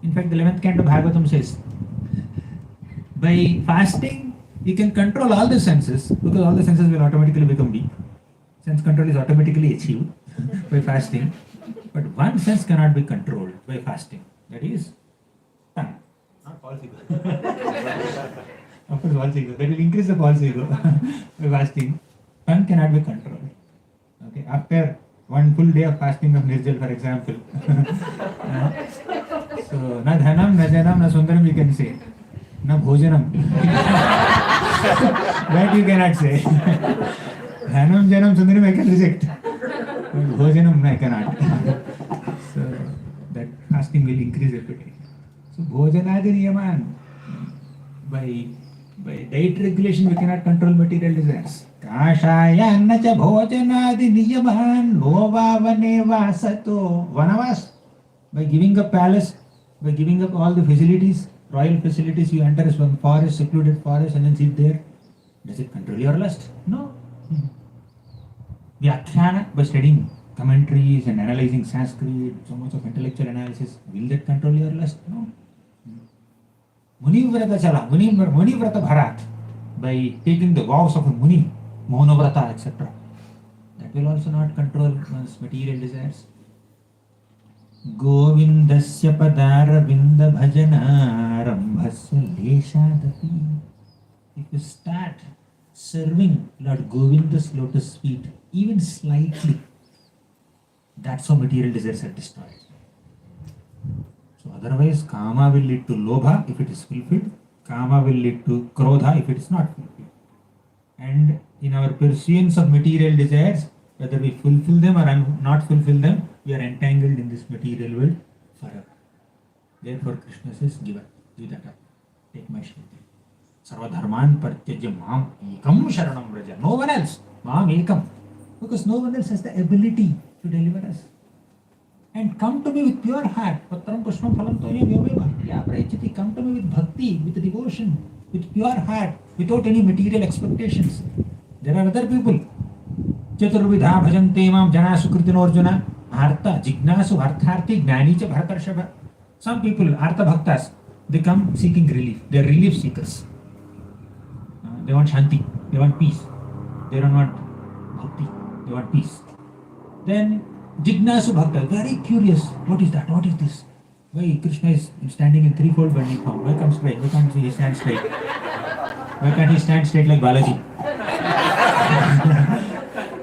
In fact, the 11th canto of Bhagavatam says, by fasting, you can control all the senses, because all the senses will automatically become weak. Sense control is automatically achieved by fasting, but one sense cannot be controlled by fasting, that is tongue. Not false ego. Of course, false ego. That will increase the false ego by fasting. Tongue cannot be controlled. Okay. After one full day of fasting of Nirjal, for example. So, na dhanam, na janam, na sundaram you can say. Na bhojanam. That you cannot say. Dhanam, janam, sundaram I can reject. But bhojanam I cannot. So, that fasting will increase appetite. So bhojanadi niyaman, by diet regulation we cannot control material desires. Kashaya anna cha bhojanadi niyaman lovavane vasato. Vanavas, by giving up palace, by giving up all the facilities, royal facilities, you enter some forest, secluded forest and then sit there. Does it control your lust? No. Vyakhyana, by studying commentaries and analyzing Sanskrit, so much of intellectual analysis, will that control your lust? No. Munivrata chala, Munivrata bharat, by taking the vows of a Muni, Monovrata, etc. That will also not control one's material desires. Govindasya padara vinda bhajana rambhasya leshadapi. If you start serving Lord Govinda's lotus feet, even slightly, that's how material desires are destroyed. So otherwise, kama will lead to lobha if it is fulfilled, kama will lead to krodha if it is not fulfilled. And in our pursuance of material desires, whether we fulfill them or not fulfill them, we are entangled in this material world forever. Therefore, Krishna says, give that up. Take my shelter. Sarva dharman partyajya mam ekam sharanam vraja. No one else. Mam ekam. Because no one else has the ability to deliver us. And come to me with pure heart. Patram pushpam phalam toyam yomeva. Ya prayachati. Come to me with bhakti, with devotion, with pure heart, without any material expectations. There are other people. Chaturvidha bhajante mam jana sukritino arjuna. Artha, jignasu, artharthi, gnani cha bharatarshabha. Some people, artha bhaktas, they come seeking relief. They are relief seekers. They want shanti. They want peace. They don't want bhakti. They want peace. Then Jignasu Bhakta, very curious. What is that? What is this? Why Krishna is standing in threefold bandit form? Why come straight? Why can't he stand straight? Why can't he stand straight like Balaji?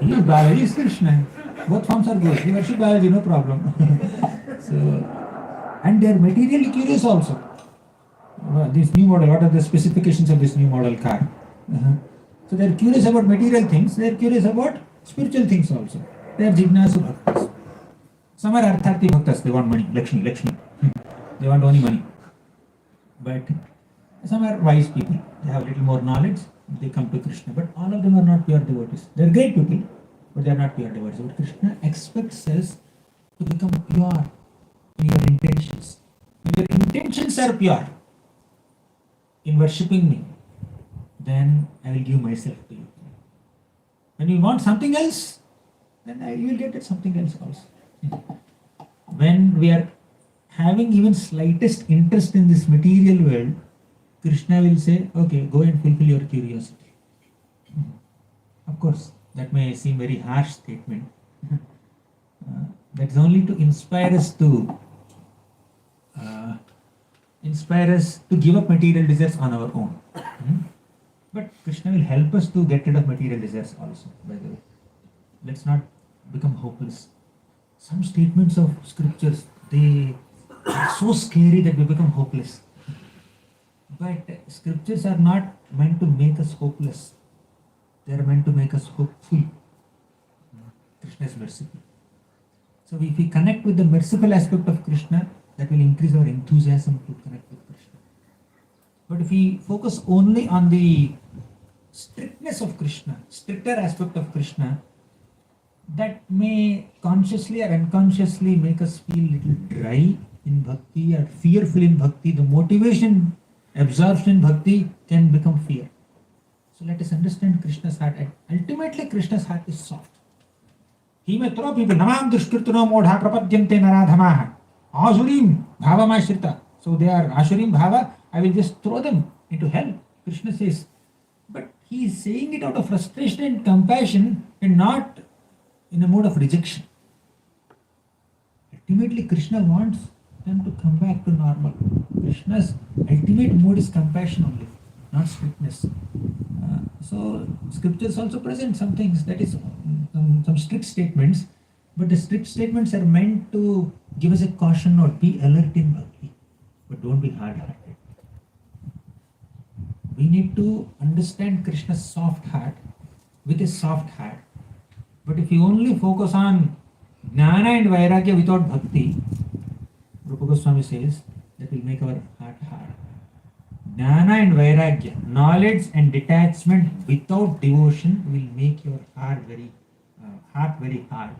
He is Balaji, he is Krishna. Both forms are good. You worship Balaji, no problem. So, and they are materially curious also. This new model, what are the specifications of this new model car? So they are curious about material things. They are curious about spiritual things also. They are Jignasu Bhaktas. Some are Artharthi Bhaktas, they want money, Lakshmi. They want only money. But some are wise people, they have little more knowledge, they come to Krishna. But all of them are not pure devotees. They are great people, but they are not pure devotees. But Krishna expects us to become pure in your intentions. When your intentions are pure in worshipping me, then I will give myself to you. When you want something else, then you will get it something else also. When we are having even slightest interest in this material world, Krishna will say, okay, go and fulfill your curiosity. Of course, that may seem very harsh statement. That's only to inspire us to give up material desires on our own. But Krishna will help us to get rid of material desires also, by the way. Let's not become hopeless. Some statements of scriptures, they are so scary that we become hopeless. But scriptures are not meant to make us hopeless. They are meant to make us hopeful. Krishna is merciful. So if we connect with the merciful aspect of Krishna, that will increase our enthusiasm to connect with Krishna. But if we focus only on the strictness of Krishna, stricter aspect of Krishna, that may consciously or unconsciously make us feel a little dry in bhakti or fearful in bhakti. The motivation, absorption in bhakti can become fear. So let us understand Krishna's heart. And ultimately, Krishna's heart is soft. He may throw people, namam dushkirtano modha prapadyante naradhamaha, asurim bhavamashrita. So they are asurim bhava, I will just throw them into hell, Krishna says. But he is saying it out of frustration and compassion and not in a mode of rejection. Ultimately, Krishna wants them to come back to normal. Krishna's ultimate mode is compassion only, not strictness. So scriptures also present some things, that is some strict statements, but the strict statements are meant to give us a caution note. Be alert in bhakti, but don't be hard-hearted. We need to understand Krishna's soft heart with a soft heart. But if you only focus on jnana and vairagya without bhakti, Rupa Goswami says, that will make our heart hard. Jnana and vairagya, knowledge and detachment without devotion will make your heart very hard.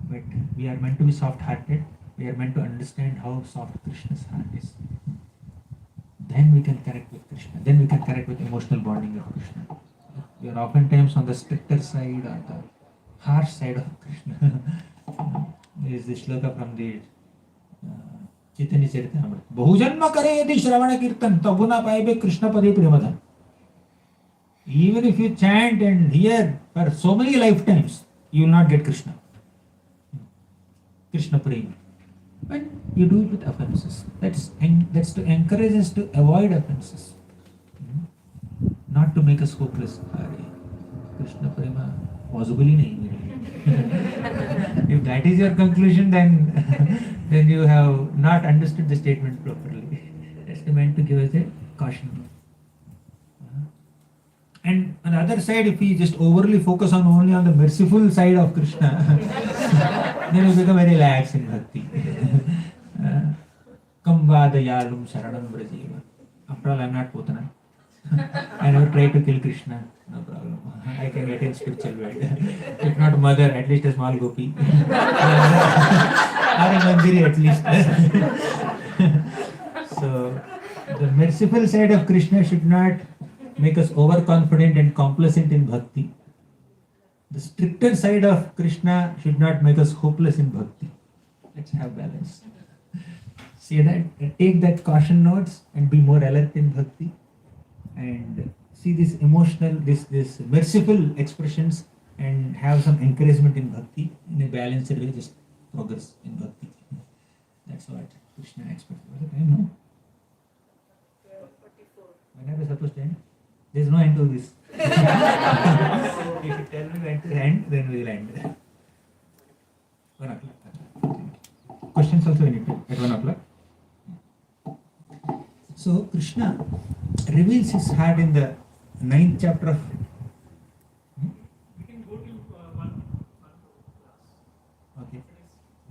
But we are meant to be soft-hearted. We are meant to understand how soft Krishna's heart is. Then we can connect with Krishna. Then we can connect with emotional bonding of Krishna. We are oftentimes on the stricter side or the harsh side of Krishna. There is this shloka from the Chaitanya Charitamrita. Bahujanma kare yadi shravana kirtan tabuna paibe Krishna pade premadhan. Even if you chant and hear for so many lifetimes, you will not get Krishna. Krishna prema. But you do it with offenses. That's to encourage us to avoid offenses. Not to make us hopeless. Krishna prema possible ही नहीं. If that is your conclusion, then you have not understood the statement properly. That's meant to give us a caution. And on the other side, if we just overly focus only on the merciful side of Krishna, then we become very lax in bhakti. Kambadayalum saranam brajeva. After all, I am not Putana. I never try to kill Krishna. No problem. I can get in spiritual world. If not mother, at least a small gopi. Or a manjari at least. So, the merciful side of Krishna should not make us overconfident and complacent in bhakti. The stricter side of Krishna should not make us hopeless in bhakti. Let's have balance. See that, take that caution notes and be more alert in bhakti. And see this emotional, this merciful expressions and have some encouragement in bhakti in a balanced way, just progress in bhakti. That's what Krishna expects. What is the time now? 12:44. When are we supposed to end? There's no end to this. If you tell me when to end, then we will end. 1 o'clock. Questions also we need to at 1 o'clock. So Krishna reveals his heart in the 9th chapter of. We can go to one class. Okay.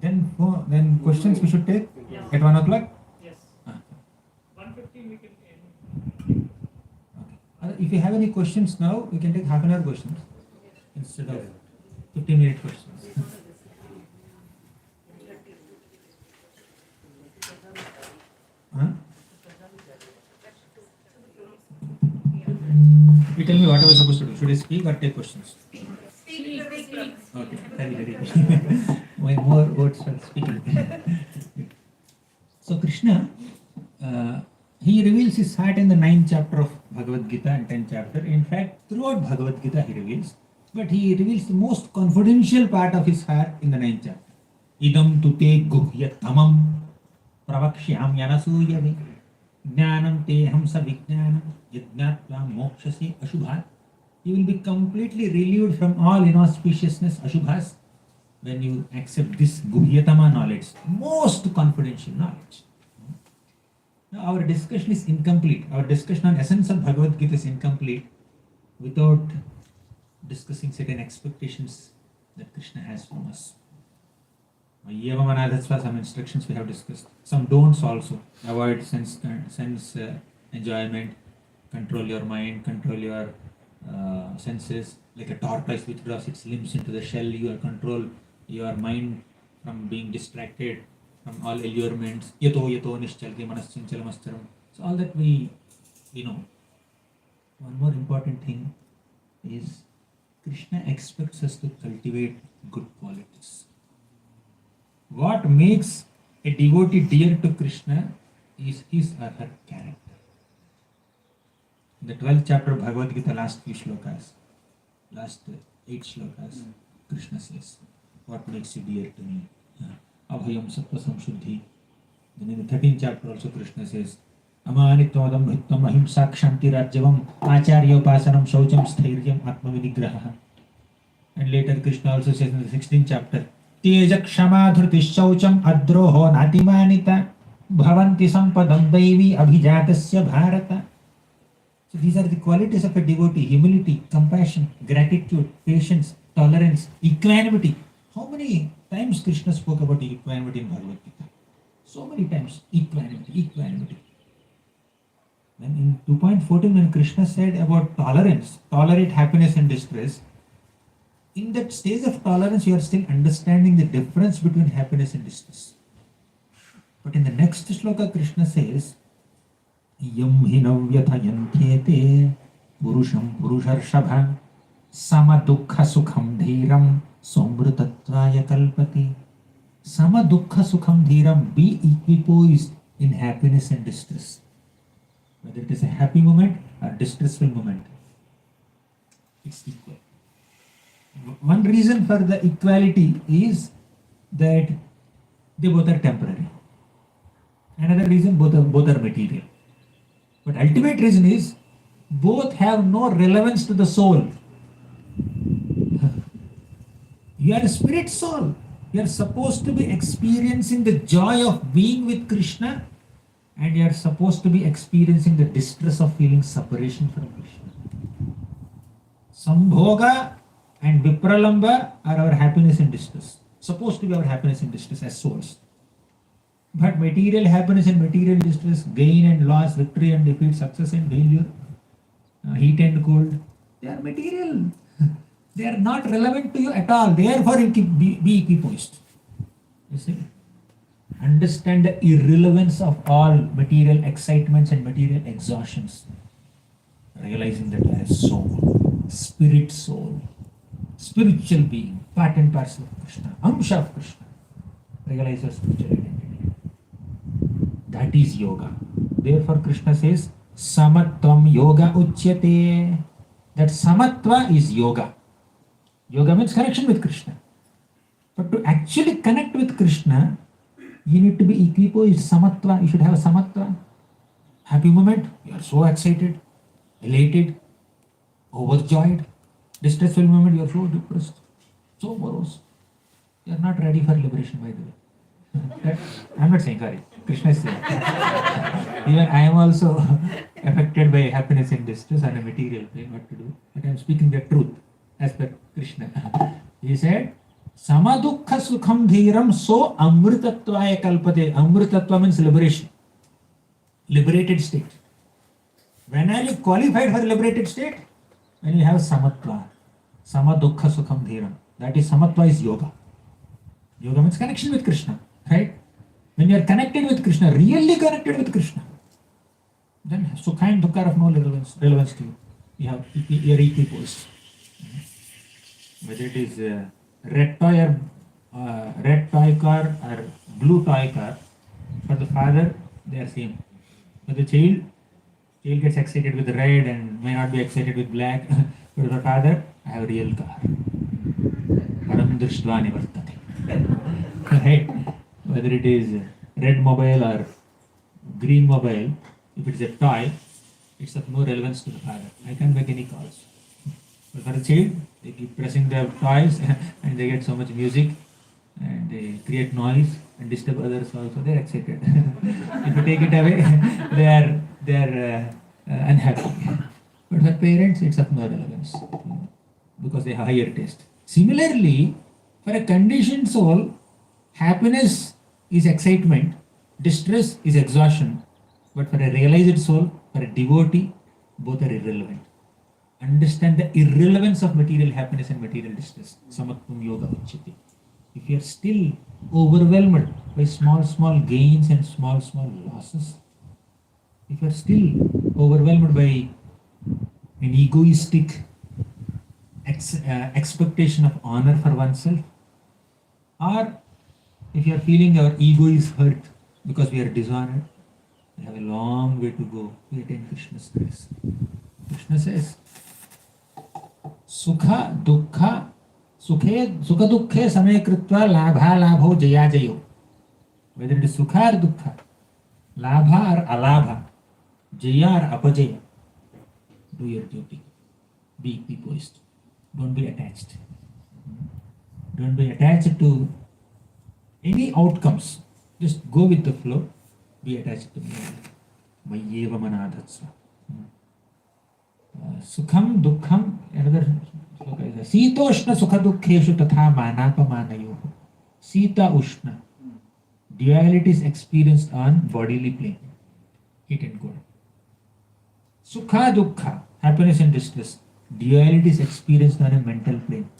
Then questions we should take at 1 o'clock. Yes. 1:15 we can end. Okay. If you have any questions now, we can take half an hour questions instead of 15-minute questions. Huh? You tell me what I was supposed to do. Should I speak or take questions? Speak. Okay, very. My more words for speaking. So Krishna, he reveals his heart in the 9th chapter of Bhagavad Gita and 10th chapter. In fact, throughout Bhagavad Gita he reveals, but he reveals the most confidential part of his heart in the 9th chapter. Idam tute guhyatamam pravakshyam yanasuyave jnanam teham sa vijnanam yajnatva mokshase ashubhat. You will be completely relieved from all inauspiciousness, ashubhas, when you accept this guhyatama knowledge, most confidential knowledge. Now, our discussion is incomplete. Our discussion on essence of Bhagavad Gita is incomplete without discussing certain expectations that Krishna has from us. Some instructions we have discussed. Some don'ts also. Avoid sense enjoyment, control your mind, control your senses. Like a tortoise withdraws its limbs into the shell, you control your mind from being distracted from all allurements. Yato yato nischalti manaschanchalamastaram. So all that we know. One more important thing is Krishna expects us to cultivate good qualities. What makes a devotee dear to Krishna is his or her character. In the 12th chapter of Bhagavad Gita, last 8 shlokas, Krishna says, what makes you dear to me? Abhayam sattva samshuddhi. Then in the 13th chapter also Krishna says, Amanitvam bhritvam ahimsa kshanti rajyavam acharya upasanam shaucham sthiryam atma vinigraha. And later Krishna also says in the 16th chapter, Teja kshama dhruti shaucham adroho natimanita bhavanti sampadam daivi abhijatasya bharata. So these are the qualities of a devotee: humility, compassion, gratitude, patience, tolerance, equanimity. How many times Krishna spoke about equanimity in Bhagavad Gita? So many times. Equanimity. When in 2.14, when Krishna said about tolerance, tolerate happiness and distress, in that stage of tolerance, you are still understanding the difference between happiness and distress. But in the next shloka, Krishna says, Yam hinavyathayantete purusham purusharshabha sama dukkha sukham dhiram sombrutatvaya kalpati. Sama dukkha sukham dhiram, be equipoised in happiness and distress. Whether it is a happy moment or distressful moment, it's equal. One reason for the equality is that they both are temporary. Another reason, both are material. But ultimate reason is both have no relevance to the soul. You are a spirit soul. You are supposed to be experiencing the joy of being with Krishna, and you are supposed to be experiencing the distress of feeling separation from Krishna. Sambhoga and Vipralamba are our happiness and distress. Supposed to be our happiness and distress as souls. But material happiness and material distress, gain and loss, victory and defeat, success and failure, heat and cold, they are material. They are not relevant to you at all. Therefore, you be equipoised. You see? Understand the irrelevance of all material excitements and material exhaustions. Realizing that you are a soul, spirit soul, spiritual being, part and parcel of Krishna, Amsha of Krishna. Realize your spiritual identity. That is yoga. Therefore, Krishna says, Samatvam yoga uchyate. That samatva is yoga. Yoga means connection with Krishna. But to actually connect with Krishna, you need to be equipoised. Samatva, you should have a samatva. Happy moment, you are so excited, elated, overjoyed. Distressful moment, you are so depressed, so morose. You are not ready for liberation, by the way. I am not saying, sorry, Krishna is saying. Even I am also affected by happiness and distress on a material plane, what to do. But I am speaking the truth as per Krishna. He said, Sama dukkha sukham dhiram so amritatvaya kalpate. Amritatva means liberation. Liberated state. When are you qualified for liberated state? When you have samatva. Sama dukkha sukham dhiram. That is, samatva is yoga. Yoga means connection with Krishna. Right? When you are connected with Krishna, really connected with Krishna, then sukha and dukkha are of no relevance to you. You are equipoised. Whether it is red toy car or blue toy car, for the father, they are same. For the child gets excited with red and may not be excited with black. For the father, I have a real car. Param drishtva nivartate. Right? Whether it is red mobile or green mobile, If it's a toy, it's of no relevance to the father. I can't make any calls. But for a child, they keep pressing their toys and they get so much music and they create noise and disturb others also. They're excited. If you take it away, they are unhappy. But for parents, it's of no relevance because they have higher taste. Similarly, for a conditioned soul, happiness is excitement, distress is exhaustion. But for a realized soul, for a devotee, both are irrelevant. Understand the irrelevance of material happiness and material distress. Samatvam yoga uchyate. If you are still overwhelmed by small gains and small losses, if you are still overwhelmed by an egoistic expectation of honor for oneself, or if you are feeling our ego is hurt because we are dishonored, we have a long way to go to attain Krishna's grace. Krishna says, Sukha Dukkha Sukha Dukkhe Samay Kritva Labha Labho Jaya Jayo. Whether it is Sukha or Dukkha, Labha or Alabha, Jaya or Apajaya, do your duty. Be poised. Don't be attached. Don't be attached to any outcomes. Just go with the flow. Be attached to me. Mayyeva manadhatsva. Sukham dukkham. Another sloka is Sitoshna sukha dukkheshu tatha manapamanayoh. Sita ushna. Duality is experienced on bodily plane. Heat and cold. Sukha dukkha. Happiness and distress. Duality is experienced on a mental plane.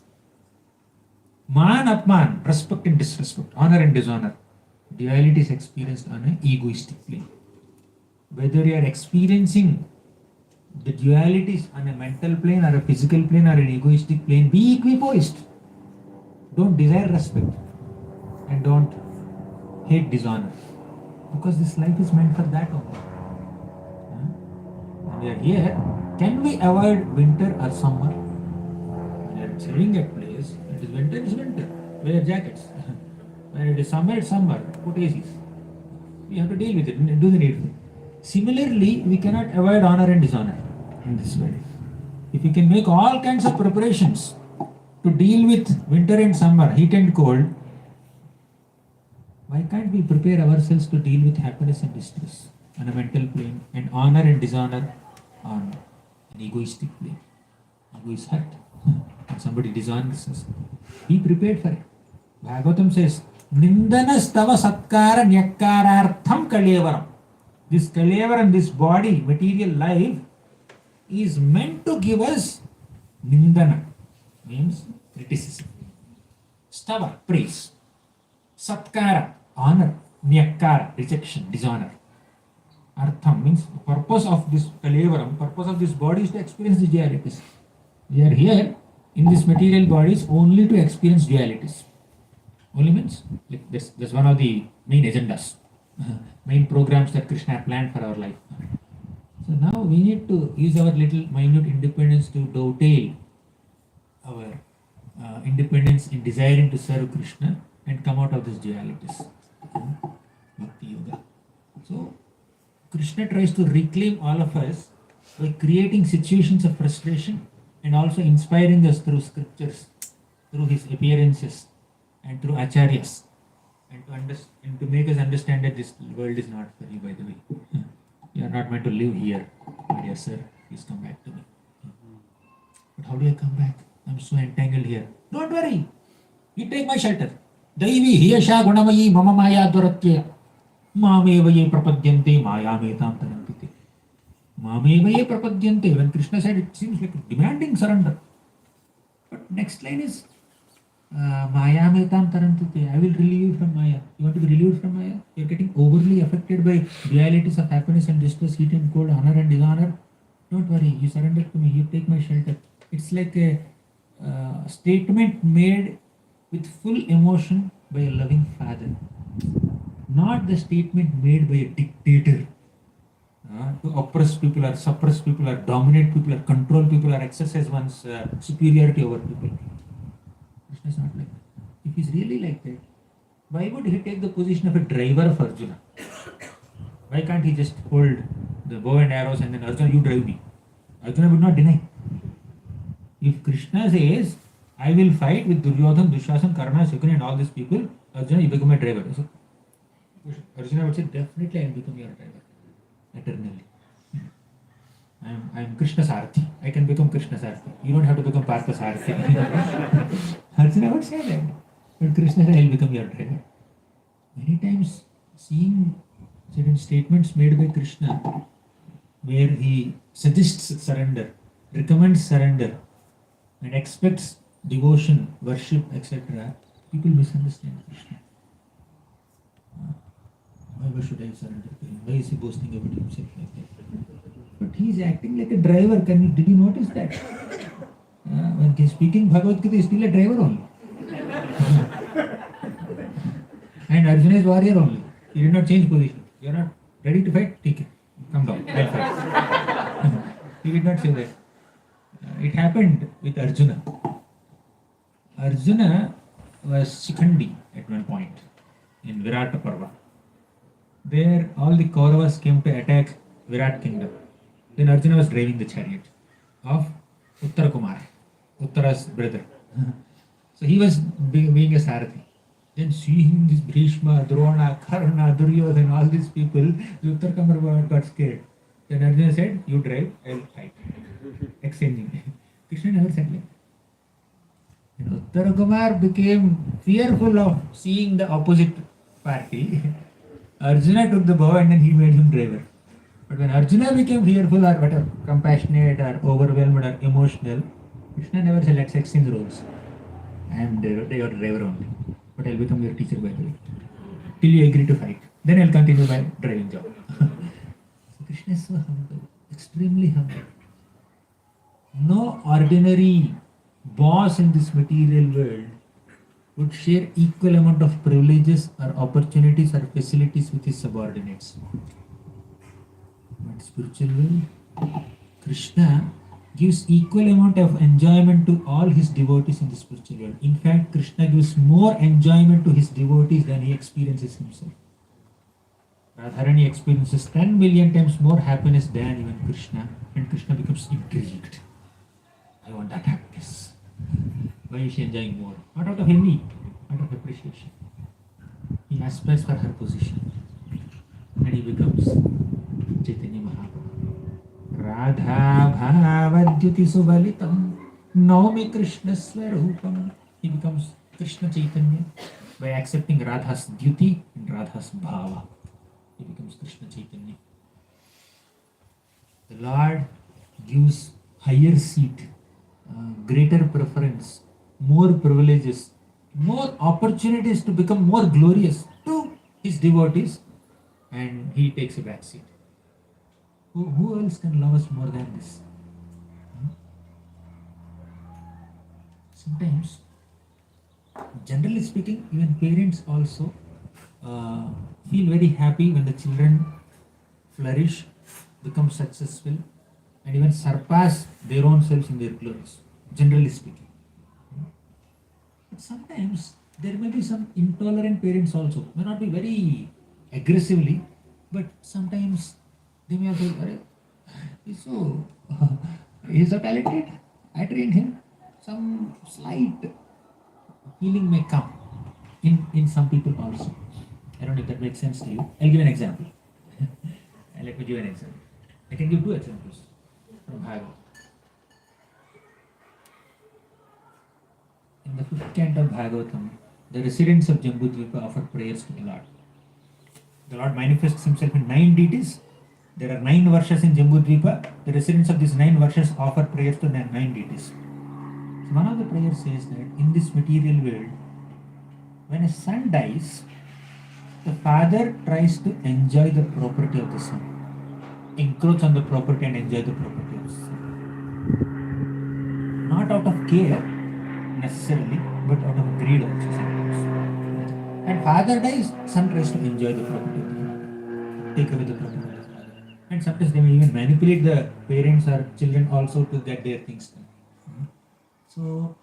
Man apman, respect and disrespect, honor and dishonor. Duality is experienced on an egoistic plane. Whether you are experiencing the dualities on a mental plane or a physical plane or an egoistic plane, be equipoised. Don't desire respect and don't hate dishonor. Because this life is meant for that only. When we are here, can we avoid winter or summer? When you are living at place, it is winter, it's winter. Wear jackets. When it is summer, it's summer. Put ACs. We have to deal with it, do the needful. Similarly, we cannot avoid honor and dishonor in this world. If we can make all kinds of preparations to deal with winter and summer, heat and cold, why can't we prepare ourselves to deal with happiness and distress on a mental plane and honor and dishonor on an egoistic plane? Ego is hurt when somebody dishonors us. Be prepared for it. Bhagavatam says, Nindanastava satkara nyakarartham kalevaram. This kalevaram, this body, material life, is meant to give us nindana, means criticism. Stava, praise. Satkara, honor. Nyakara, rejection, dishonor. Artham means purpose of this kalevaram, purpose of this body is to experience the dualities. We are here in this material bodies only to experience dualities. Only means like that's one of the main agendas, main programs that Krishna planned for our life. So now we need to use our little minute independence to dovetail our independence in desiring to serve Krishna and come out of these dualities. Bhakti Yoga. So Krishna tries to reclaim all of us by creating situations of frustration and also inspiring us through scriptures, through his appearances and through acharyas, and to make us understand that this world is not for you, by the way. You are not meant to live here. My dear sir, please come back to me. But how do I come back? I'm so entangled here. Don't worry. You take my shelter. Daivi hiyasha gunamayi mama maya duratya. Mameva ye prapadyante maya metam tanantite. Mameva ye prapadyante. When Krishna said, it seems like demanding surrender. But next line is Maya metam tarantite. I will relieve you from Maya. You want to be relieved from Maya? You are getting overly affected by dualities of happiness and distress, heat and cold, honor and dishonor. Don't worry. You surrender to me. You take my shelter. It's like a statement made with full emotion by a loving father. Not the statement made by a dictator to oppress people or suppress people or dominate people or control people or exercise one's superiority over people. Krishna is not like that. If he's really like that, why would he take the position of a driver of Arjuna? Why can't he just hold the bow and arrows, and then Arjuna, you drive me. Arjuna would not deny. If Krishna says, I will fight with Duryodhan, Dushasan, Karna, Shukuni and all these people, Arjuna, you become my driver. So, Arjuna would say, definitely I will become your driver. Eternally. I am Krishna Sarathi. I can become Krishna Sarathi. You don't have to become Partha Sarathi. Arjuna would say that. But Krishna said, I will become your driver. Many times, seeing certain statements made by Krishna, where he suggests surrender, recommends surrender, and expects devotion, worship, etc., people misunderstand Krishna. Why should I surrender to him? Why is he boasting about himself like that? But he is acting like a driver. Did you notice that? When he is speaking Bhagavad Gita, he is still a driver only. And Arjuna is warrior only. He did not change position. You are not ready to fight? Take it. Come down. I'll fight. He did not say that. It happened with Arjuna. Arjuna was Shikhandi at one point in Virata Parva. There all the Kauravas came to attack Virat kingdom. Then Arjuna was driving the chariot of Uttara Kumar, Uttara's brother. So he was being a Sarathi. Then seeing this Bhishma, Drona, Karna, Duryodhana, all these people, the Uttara Kumar got scared. Then Arjuna said, you drive, I will fight. Exchanging. Krishna never said like that. And Uttara Kumar became fearful of seeing the opposite party. Arjuna took the bow and then he made him driver. But when Arjuna became fearful or whatever, compassionate or overwhelmed or emotional, Krishna never said, let's exchange roles. I am your driver only. But I'll become your teacher by the way. Till you agree to fight. Then I'll continue my driving job. So Krishna is so humble, extremely humble. No ordinary boss in this material world would share equal amount of privileges or opportunities or facilities with his subordinates. But spiritual world, Krishna gives equal amount of enjoyment to all his devotees in the spiritual world. In fact, Krishna gives more enjoyment to his devotees than he experiences himself. Radharani experiences 10 million times more happiness than even Krishna, and Krishna becomes intrigued. I want that happiness. Why is she enjoying more? Not out of envy, out of appreciation. He aspires for her position. And he becomes Chaitanya Mahaprabhu. Radha Bhavadyuti Subalitam Naumi Krishna Swarupam. He becomes Krishna Chaitanya by accepting Radha's duty and Radha's bhava. He becomes Krishna Chaitanya. The Lord gives higher seat, greater preference, more privileges, more opportunities to become more glorious to his devotees, and he takes a back seat. Who else can love us more than this? Sometimes, generally speaking, even parents also feel very happy when the children flourish, become successful, and even surpass their own selves in their glories, generally speaking. But sometimes there may be some intolerant parents also, may not be very aggressively, but sometimes they may feel, he's so talented, I trained him. Some slight feeling may come in some people also. I don't know if that makes sense to you. I'll give an example. Let me give an example. I can give two examples from Bhagavad. In the 5th canto of Bhagavatam, the residents of Jambudvipa offer prayers to the Lord. The Lord manifests himself in 9 deities. There are 9 verses in Jambudvipa. The residents of these 9 verses offer prayers to the 9 deities. So one of the prayers says that in this material world, when a son dies, the father tries to enjoy the property of the son, encroach on the property and enjoy the property of the son. Not out of care necessarily, but out of greed also sometimes. And father dies, son tries to enjoy the property of the father, take away the property of the father. And sometimes they may even manipulate the parents or children also to get their things done. So,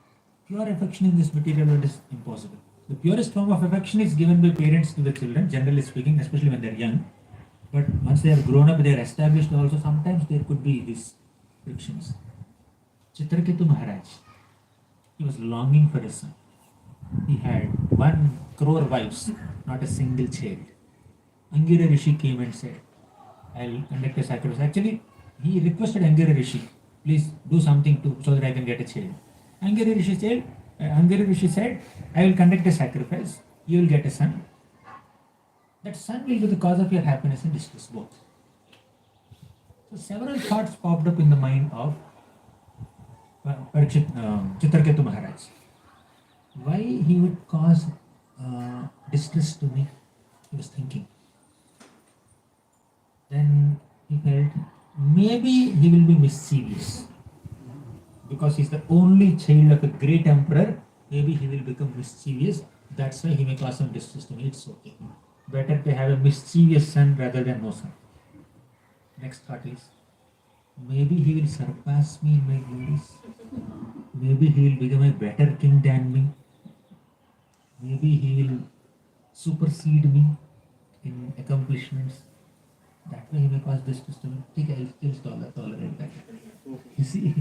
pure affection in this material world is impossible. The purest form of affection is given by parents to the children, generally speaking, especially when they're young. But once they have grown up, they are established also, sometimes there could be these frictions. Chitraketu Maharaj, he was longing for a son. He had 1 crore wives, not a single child. Angira Rishi came and said, I'll conduct a sacrifice. Actually, he requested Angira Rishi, please do something so that I can get a child. Angira Rishi said, I will conduct a sacrifice, you will get a son. That son will be the cause of your happiness and distress both. So several thoughts popped up in the mind of Chitraketu Maharaj. Why he would cause distress to me? He was thinking. Then he felt maybe he will be mischievous. Because he's the only child of a great emperor, maybe he will become mischievous. That's why he may cause some distress to me. It's okay. Better to have a mischievous son rather than no son. Next thought is, maybe he will surpass me in my glories. Maybe he will become a better king than me. Maybe he will supersede me in accomplishments. That way he may cause distress to me. I'll still tolerate that. You see?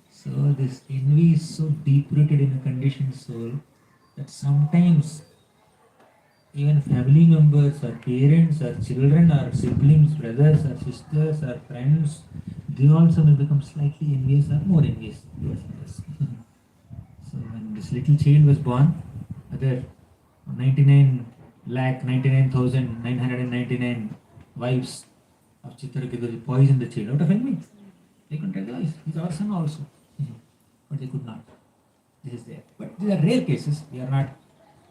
So this envy is so deep-rooted in a conditioned soul that sometimes even family members or parents or children or siblings, brothers or sisters or friends, they also may become slightly envious or more envious towards others. So when this little child was born, other 99,999 wives of Chitraketu poisoned the child out of envy. They couldn't realize he's our son also. But they could not. This is there. But these are rare cases. We are not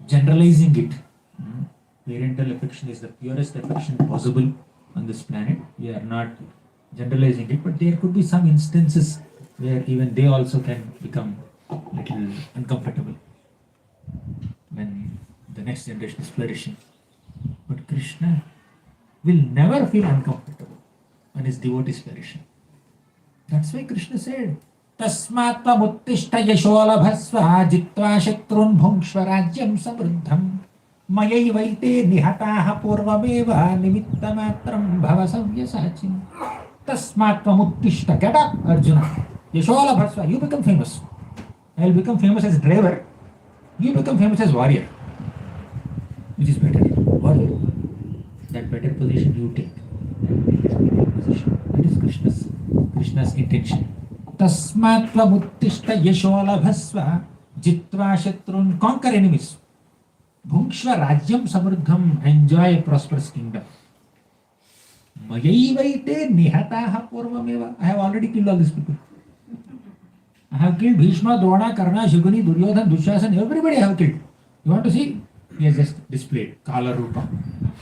generalizing it. Parental affection is the purest affection possible on this planet. We are not generalizing it, but there could be some instances where even they also can become little uncomfortable when the next generation is flourishing. But Krishna will never feel uncomfortable when his devotee is flourishing. That's why Krishna said, Tasmat tvamuttishta yasholabhasva jitva shatrun bhungshva rajyam samruddham mayaivaite nihataha purvameva nimittamatram bhava savyasachim. Tasmat tvamuttishta. Get up, Arjuna. Yasholabhasva. You become famous. I will become famous as driver. You become famous as warrior. Which is better? Warrior. That better position you take. That is Krishna's intention. Tasmat tvamuttishta yasholabhasva jitva shatrun. Conquer enemies. Bhungshva rajyam samruddham. Enjoy a prosperous kingdom. Mayaivaite nihataha purvameva. I have already killed all these people. I have killed Bhishma, Drona, Karna, Shukuni, Duryodhan, Dushyasan. Everybody I have killed. You want to see? He has just displayed Kala Rupa.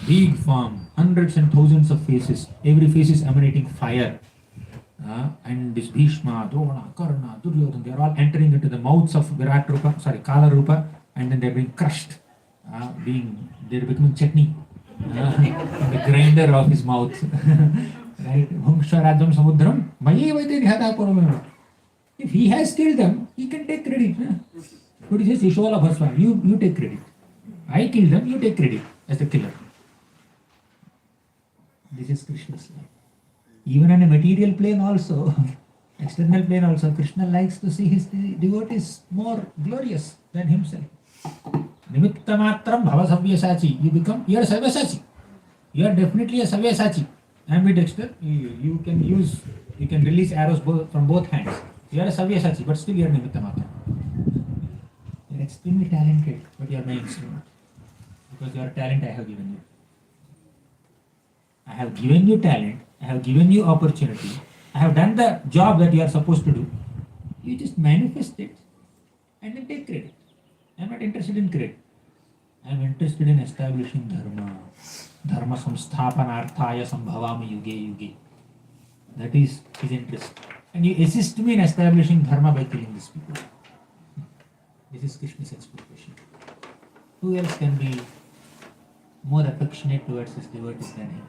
Big form, hundreds and thousands of faces. Every face is emanating fire. And this Bhishma, Drona, Karna, Duryodhan, they are all entering into the mouths of Kala Rupa, and then they are being crushed. They are becoming chutney in the grinder of his mouth. Right? If he has killed them, he can take credit. But he says, Ishola Bhasva, you take credit. I killed them, you take credit as the killer. This is Krishna's life. Even on a material plane also, external plane also, Krishna likes to see his devotees more glorious than himself. Nimittamatram bhava savyasachi. You are a savyasachi. You are definitely a savyasachi. Ambidexter, you can release arrows from both hands. You are a savyasachi, but still you are nimittamatram. You are extremely talented, but you are my instrument. Because your talent I have given you. I have given you talent, I have given you opportunity, I have done the job that you are supposed to do. You just manifest it and then take credit. I am not interested in credit. I am interested in establishing dharma. Dharma samsthapanarthaya sambhavami yuge yuge. That is his interest. And you assist me in establishing dharma by killing these people. This is Krishna's expectation. Who else can be more affectionate towards his devotees than him?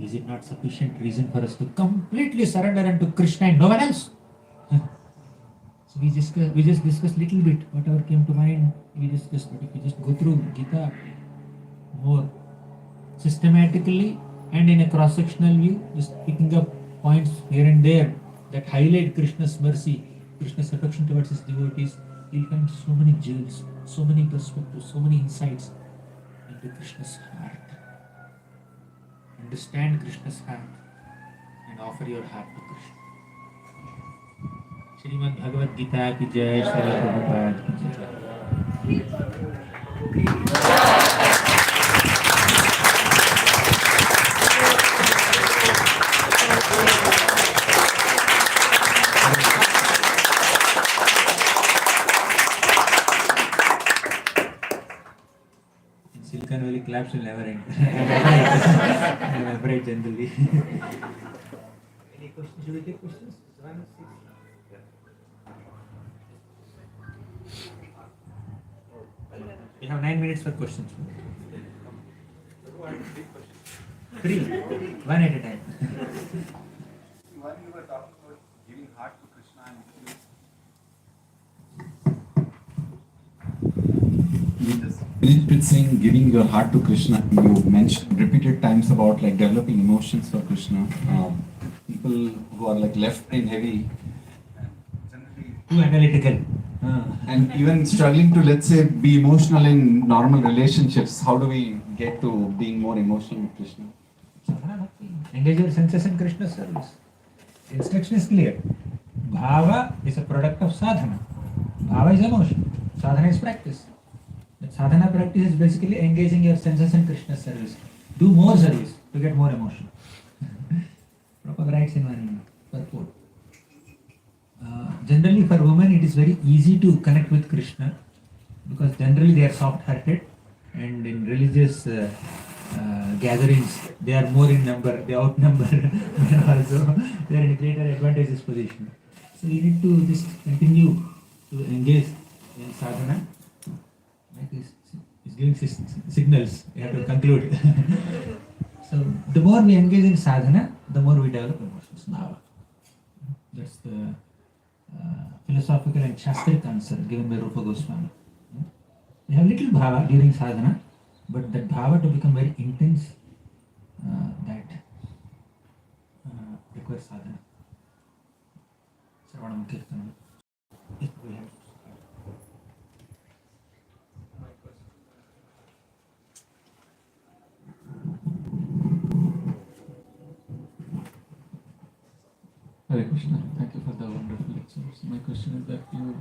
Is it not sufficient reason for us to completely surrender unto Krishna and no one else? So we just discussed little bit, whatever came to mind, we discussed. But if we just go through Gita more systematically, And in a cross-sectional view, just picking up points here and there that highlight Krishna's mercy, Krishna's affection towards his devotees, you'll find so many jewels, so many perspectives, so many insights into Krishna's heart. Understand Krishna's heart and offer your heart to Krishna. Srimad Bhagavad Gita ki jai, Srila Prabhupada ki jai. In Silicon Valley, claps will never end. I'm afraid generally. Any questions? Should we take questions? We have 9 minutes for questions. Three, one at a time. When you were talking about giving heart to Krishna and you just finished with saying giving your heart to Krishna. You mentioned repeated times about like developing emotions for Krishna. People who are like left brain heavy and generally Too analytical. and even struggling to, let's say, be emotional in normal relationships. How do we get to being more emotional with Krishna? Sadhana bhakti. Engage your senses in Krishna's service. Instruction is clear. Bhava is a product of sadhana. Bhava is emotion. Sadhana is practice. The sadhana practice is basically engaging your senses in Krishna's service. Do more service to get more emotion. Prabhupada writes in one purport. Generally for women it is very easy to connect with Krishna because generally they are soft-hearted and in religious gatherings they are more in number, they outnumber but also they are in a greater advantageous position. So you need to just continue to engage in sadhana. Like it's giving signals, you have to conclude. So the more we engage in sadhana, the more we develop emotions. Bhava. That's the philosophical and shastric answer given by Rupa Goswami. We have little bhava during sadhana, but that bhava to become very intense, that requires sadhana. Sarvanam Kirtanam. If we have. Hare Krishna, thank you for the wonderful lectures. My question is that you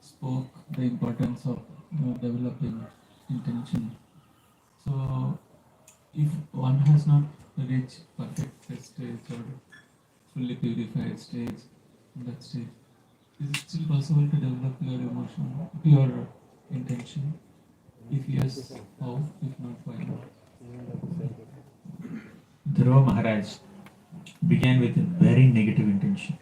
spoke the importance of developing intention. So, if one has not reached perfect stage or fully purified stage, in that stage, is it still possible to develop your emotion, your intention? If yes, how? If not, why not? Dhruva Maharaj began with a very negative intention.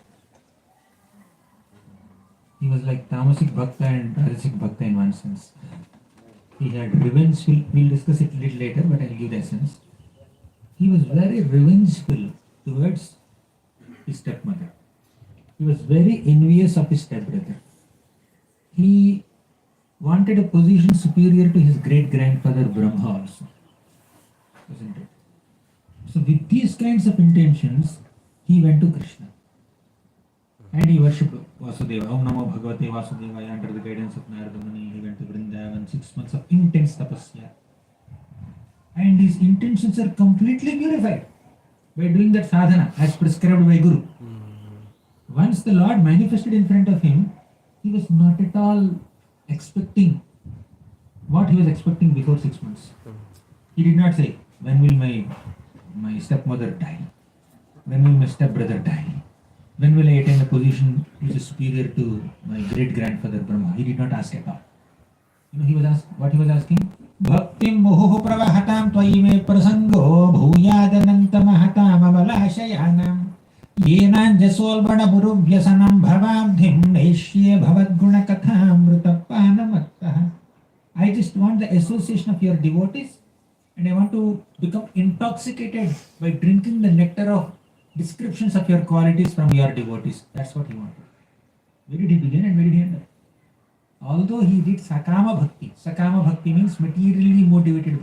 He was like Tamasic Bhakta and Rajasic Bhakta in one sense. He had revenge, we'll discuss it a little later, but I'll give the essence. He was very revengeful towards his stepmother. He was very envious of his stepbrother. He wanted a position superior to his great-grandfather Brahma also. Isn't it? So with these kinds of intentions, he went to Krishna. And he worshipped Vasudeva. Om Namo Bhagavate Vasudevaya under the guidance of Narada Muni. He went to Vrindavan, 6 months of intense tapasya. And his intentions are completely purified by doing that sadhana as prescribed by Guru. Once the Lord manifested in front of him, he was not at all expecting what he was expecting before 6 months. He did not say, when will my stepmother die? When will my stepbrother die? When will I attain a position which is superior to my great-grandfather Brahma? He did not ask at all. He was asking? Bhaktim muhuhu pravahatam tvayi me prasango bhuyadananta mahatam avalashayanam yenam jasolbana burubhyasanam bhavabdhim naishye bhavadguna katham mrutappanamattah. I just want the association of your devotees and I want to become intoxicated by drinking the nectar of descriptions of your qualities from your devotees. That's what he wanted. Where did he begin and where did he end up? Although he did Sakama Bhakti means materially motivated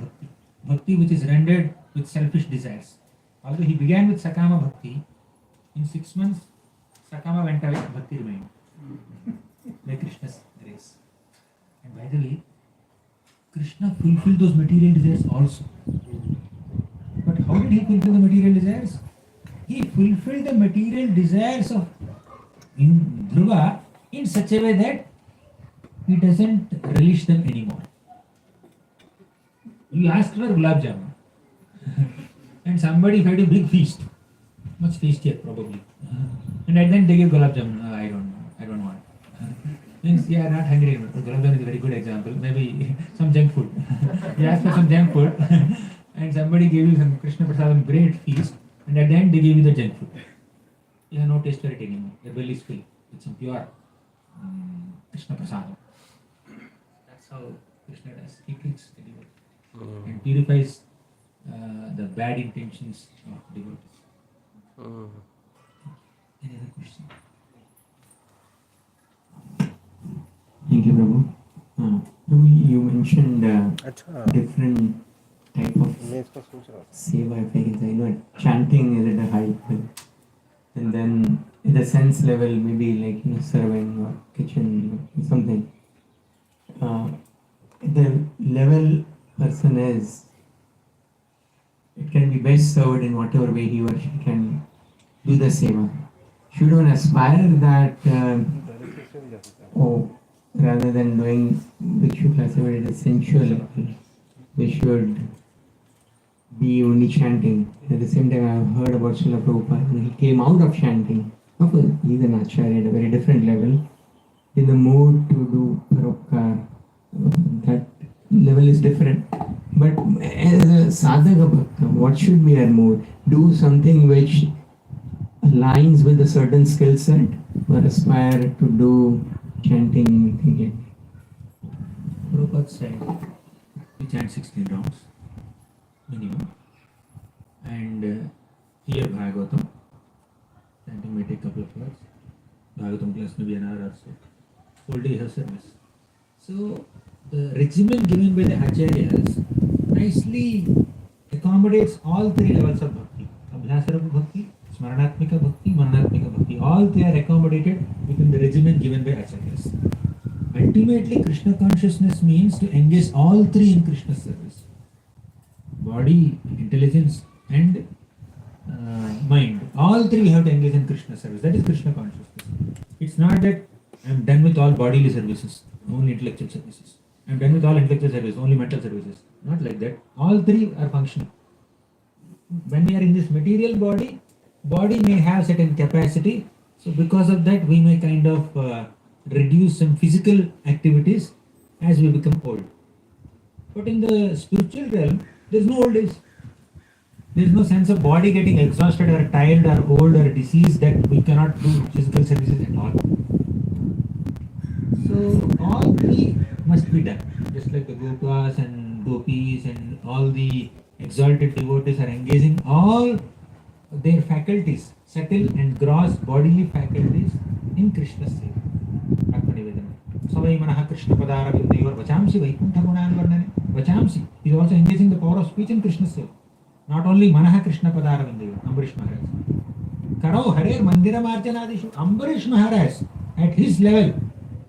Bhakti which is rendered with selfish desires. Although he began with Sakama Bhakti, in 6 months, Sakama went away, Bhakti remained. By Krishna's grace. And by the way, Krishna fulfilled those material desires also. But how did he fulfill the material desires? He fulfilled the material desires of Dhruva in such a way that he doesn't relish them anymore. You asked for gulab jamun and somebody fed a big feast, much tastier probably. And at the end they gave gulab jamun. I don't want. Means you are not hungry anymore. Gulab jamun is a very good example. Maybe some junk food. You asked for some junk food and somebody gave you some Krishna Prasadam great feast, and at the end they gave you the junk food. You have no taste for it anymore. Your belly is filled with some pure Krishna Prasadam. That's how Krishna does. He treats the devotee and purifies the bad intentions of devotees. Any other question? Thank you, Prabhu. Prabhu, you mentioned different type of seva, if I can say. You know, chanting is at a high level, and then in the sense level, maybe like serving or kitchen or something. The level person is, it can be best served in whatever way he or she can do the seva. Should one aspire that, rather than doing, which you classify it as sensual level, we should be only chanting. At the same time, I have heard about Srila Prabhupada. He came out of chanting. Of course, he's an acharya at a very different level. In the mood to do paropkar, that level is different. But as a sadhaka bhakta, what should be our mood? Do something which aligns with a certain skill set, or aspire to do chanting again. Prabhupada said, we chant 16 rounds minimum, and hear Bhagavatam. Chanting may take a couple of hours. Bhagavatam class may be an hour or so. Whole day has service. So the regimen given by the acharyas nicely accommodates all three levels of bhakti. Abhyasarapa bhakti, Smaranatmika bhakti, Manatmika bhakti. All three are accommodated within the regimen given by acharyas. Ultimately, Krishna consciousness means to engage all three in Krishna's service. Body, intelligence and mind. All three we have to engage in Krishna service. That is Krishna consciousness. It's not that I am done with all bodily services, only intellectual services. I am done with all intellectual services, only mental services. Not like that. All three are functioning. When we are in this material body, body may have certain capacity. So because of that, we may kind of reduce some physical activities as we become old. But in the spiritual realm, there is no old age. There is no sense of body getting exhausted or tired or old or diseased that we cannot do physical services at all. So all three must be done. Just like the gopas and gopis and all the exalted devotees are engaging all their faculties, subtle and gross bodily faculties in Krishna's seva. Savai manaha Krishna padara vindevar vachamsi vaikuntha gunan varnane. Vachamsi is also engaging the power of speech in Krishna's seva. Not only manaha Krishna padara vindevar, Ambarish Maharaj. Karau harer mandira marjanadishu. Ambarish Maharaj, at his level,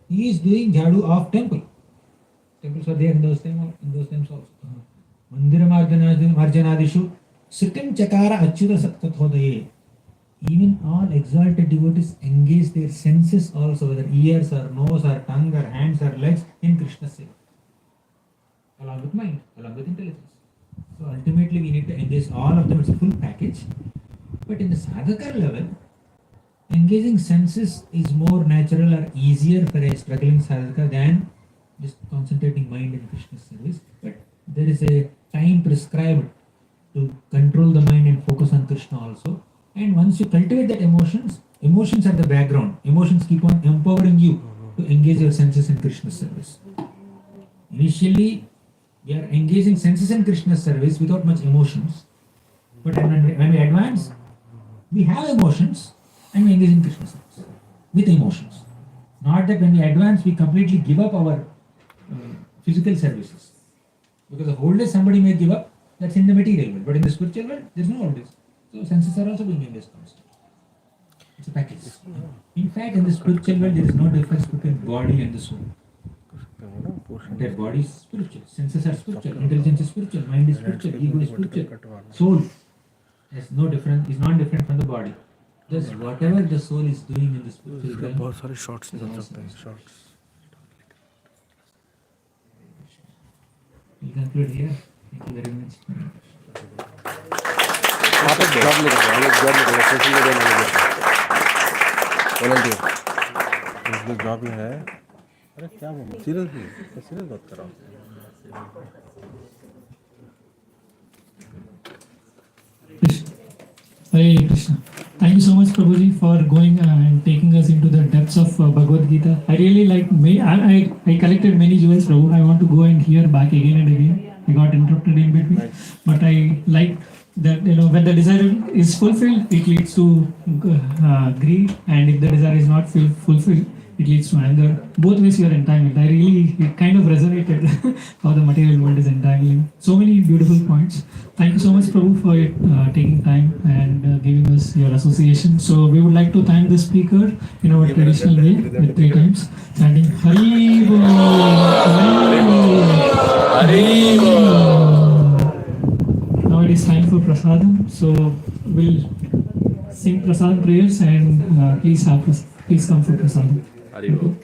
he is doing jhadu of temple. Temples were there in those times also. Mandira marjanadishu. Sritim chakara achyuta satkathodaye. Even all exalted devotees engage their senses also, whether ears or nose or tongue or hands or legs, in Krishna's seva. Along with mind, along with intelligence. So ultimately we need to engage all of them. It's a full package. But in the sadhaka level, engaging senses is more natural or easier for a struggling sadhaka than just concentrating mind in Krishna's service. But there is a time prescribed to control the mind and focus on Krishna also. And once you cultivate that emotions are the background. Emotions keep on empowering you to engage your senses in Krishna's service. Initially, we are engaging senses in Krishna's service without much emotions. But when we advance, we have emotions and we engage in Krishna's service with emotions. Not that when we advance, we completely give up our physical services. Because the whole day somebody may give up, that's in the material world. But in the spiritual world, there's no all this. So senses are also being in this constant. It's a package. In fact, in the spiritual world, there is no difference between body and the soul. That body is spiritual, senses are spiritual, intelligence is spiritual, mind is spiritual, ego is spiritual. Soul has no difference, is not different from the body. Thus, whatever the soul is doing in the spiritual realm, बहुत सारे shorts निकल सकते हैं shorts we conclude here. Thank you very much. आप एक job निकल social media manager volunteer इसमें job में है अरे क्या बोल सीरियस बात कर रहा हूँ Hare Krishna. Thank you so much, Prabhuji, for going and taking us into the depths of Bhagavad Gita. I really like. I collected many jewels, Prabhu. I want to go and hear back again and again. I got interrupted in between, but I like that when the desire is fulfilled, it leads to greed, and if the desire is not fulfilled, it leads to anger. Both ways you are entanglement. It kind of resonated how the material world is entangling. So many beautiful points. Thank you so much, Prabhu, for taking time and giving us your association. So we would like to thank the speaker in our traditional way with 3 times, chanting Hari Bol, Hari Bol. Now it is time for prasadam. So we'll sing prasad prayers and please come for prasadam. Hari Bol.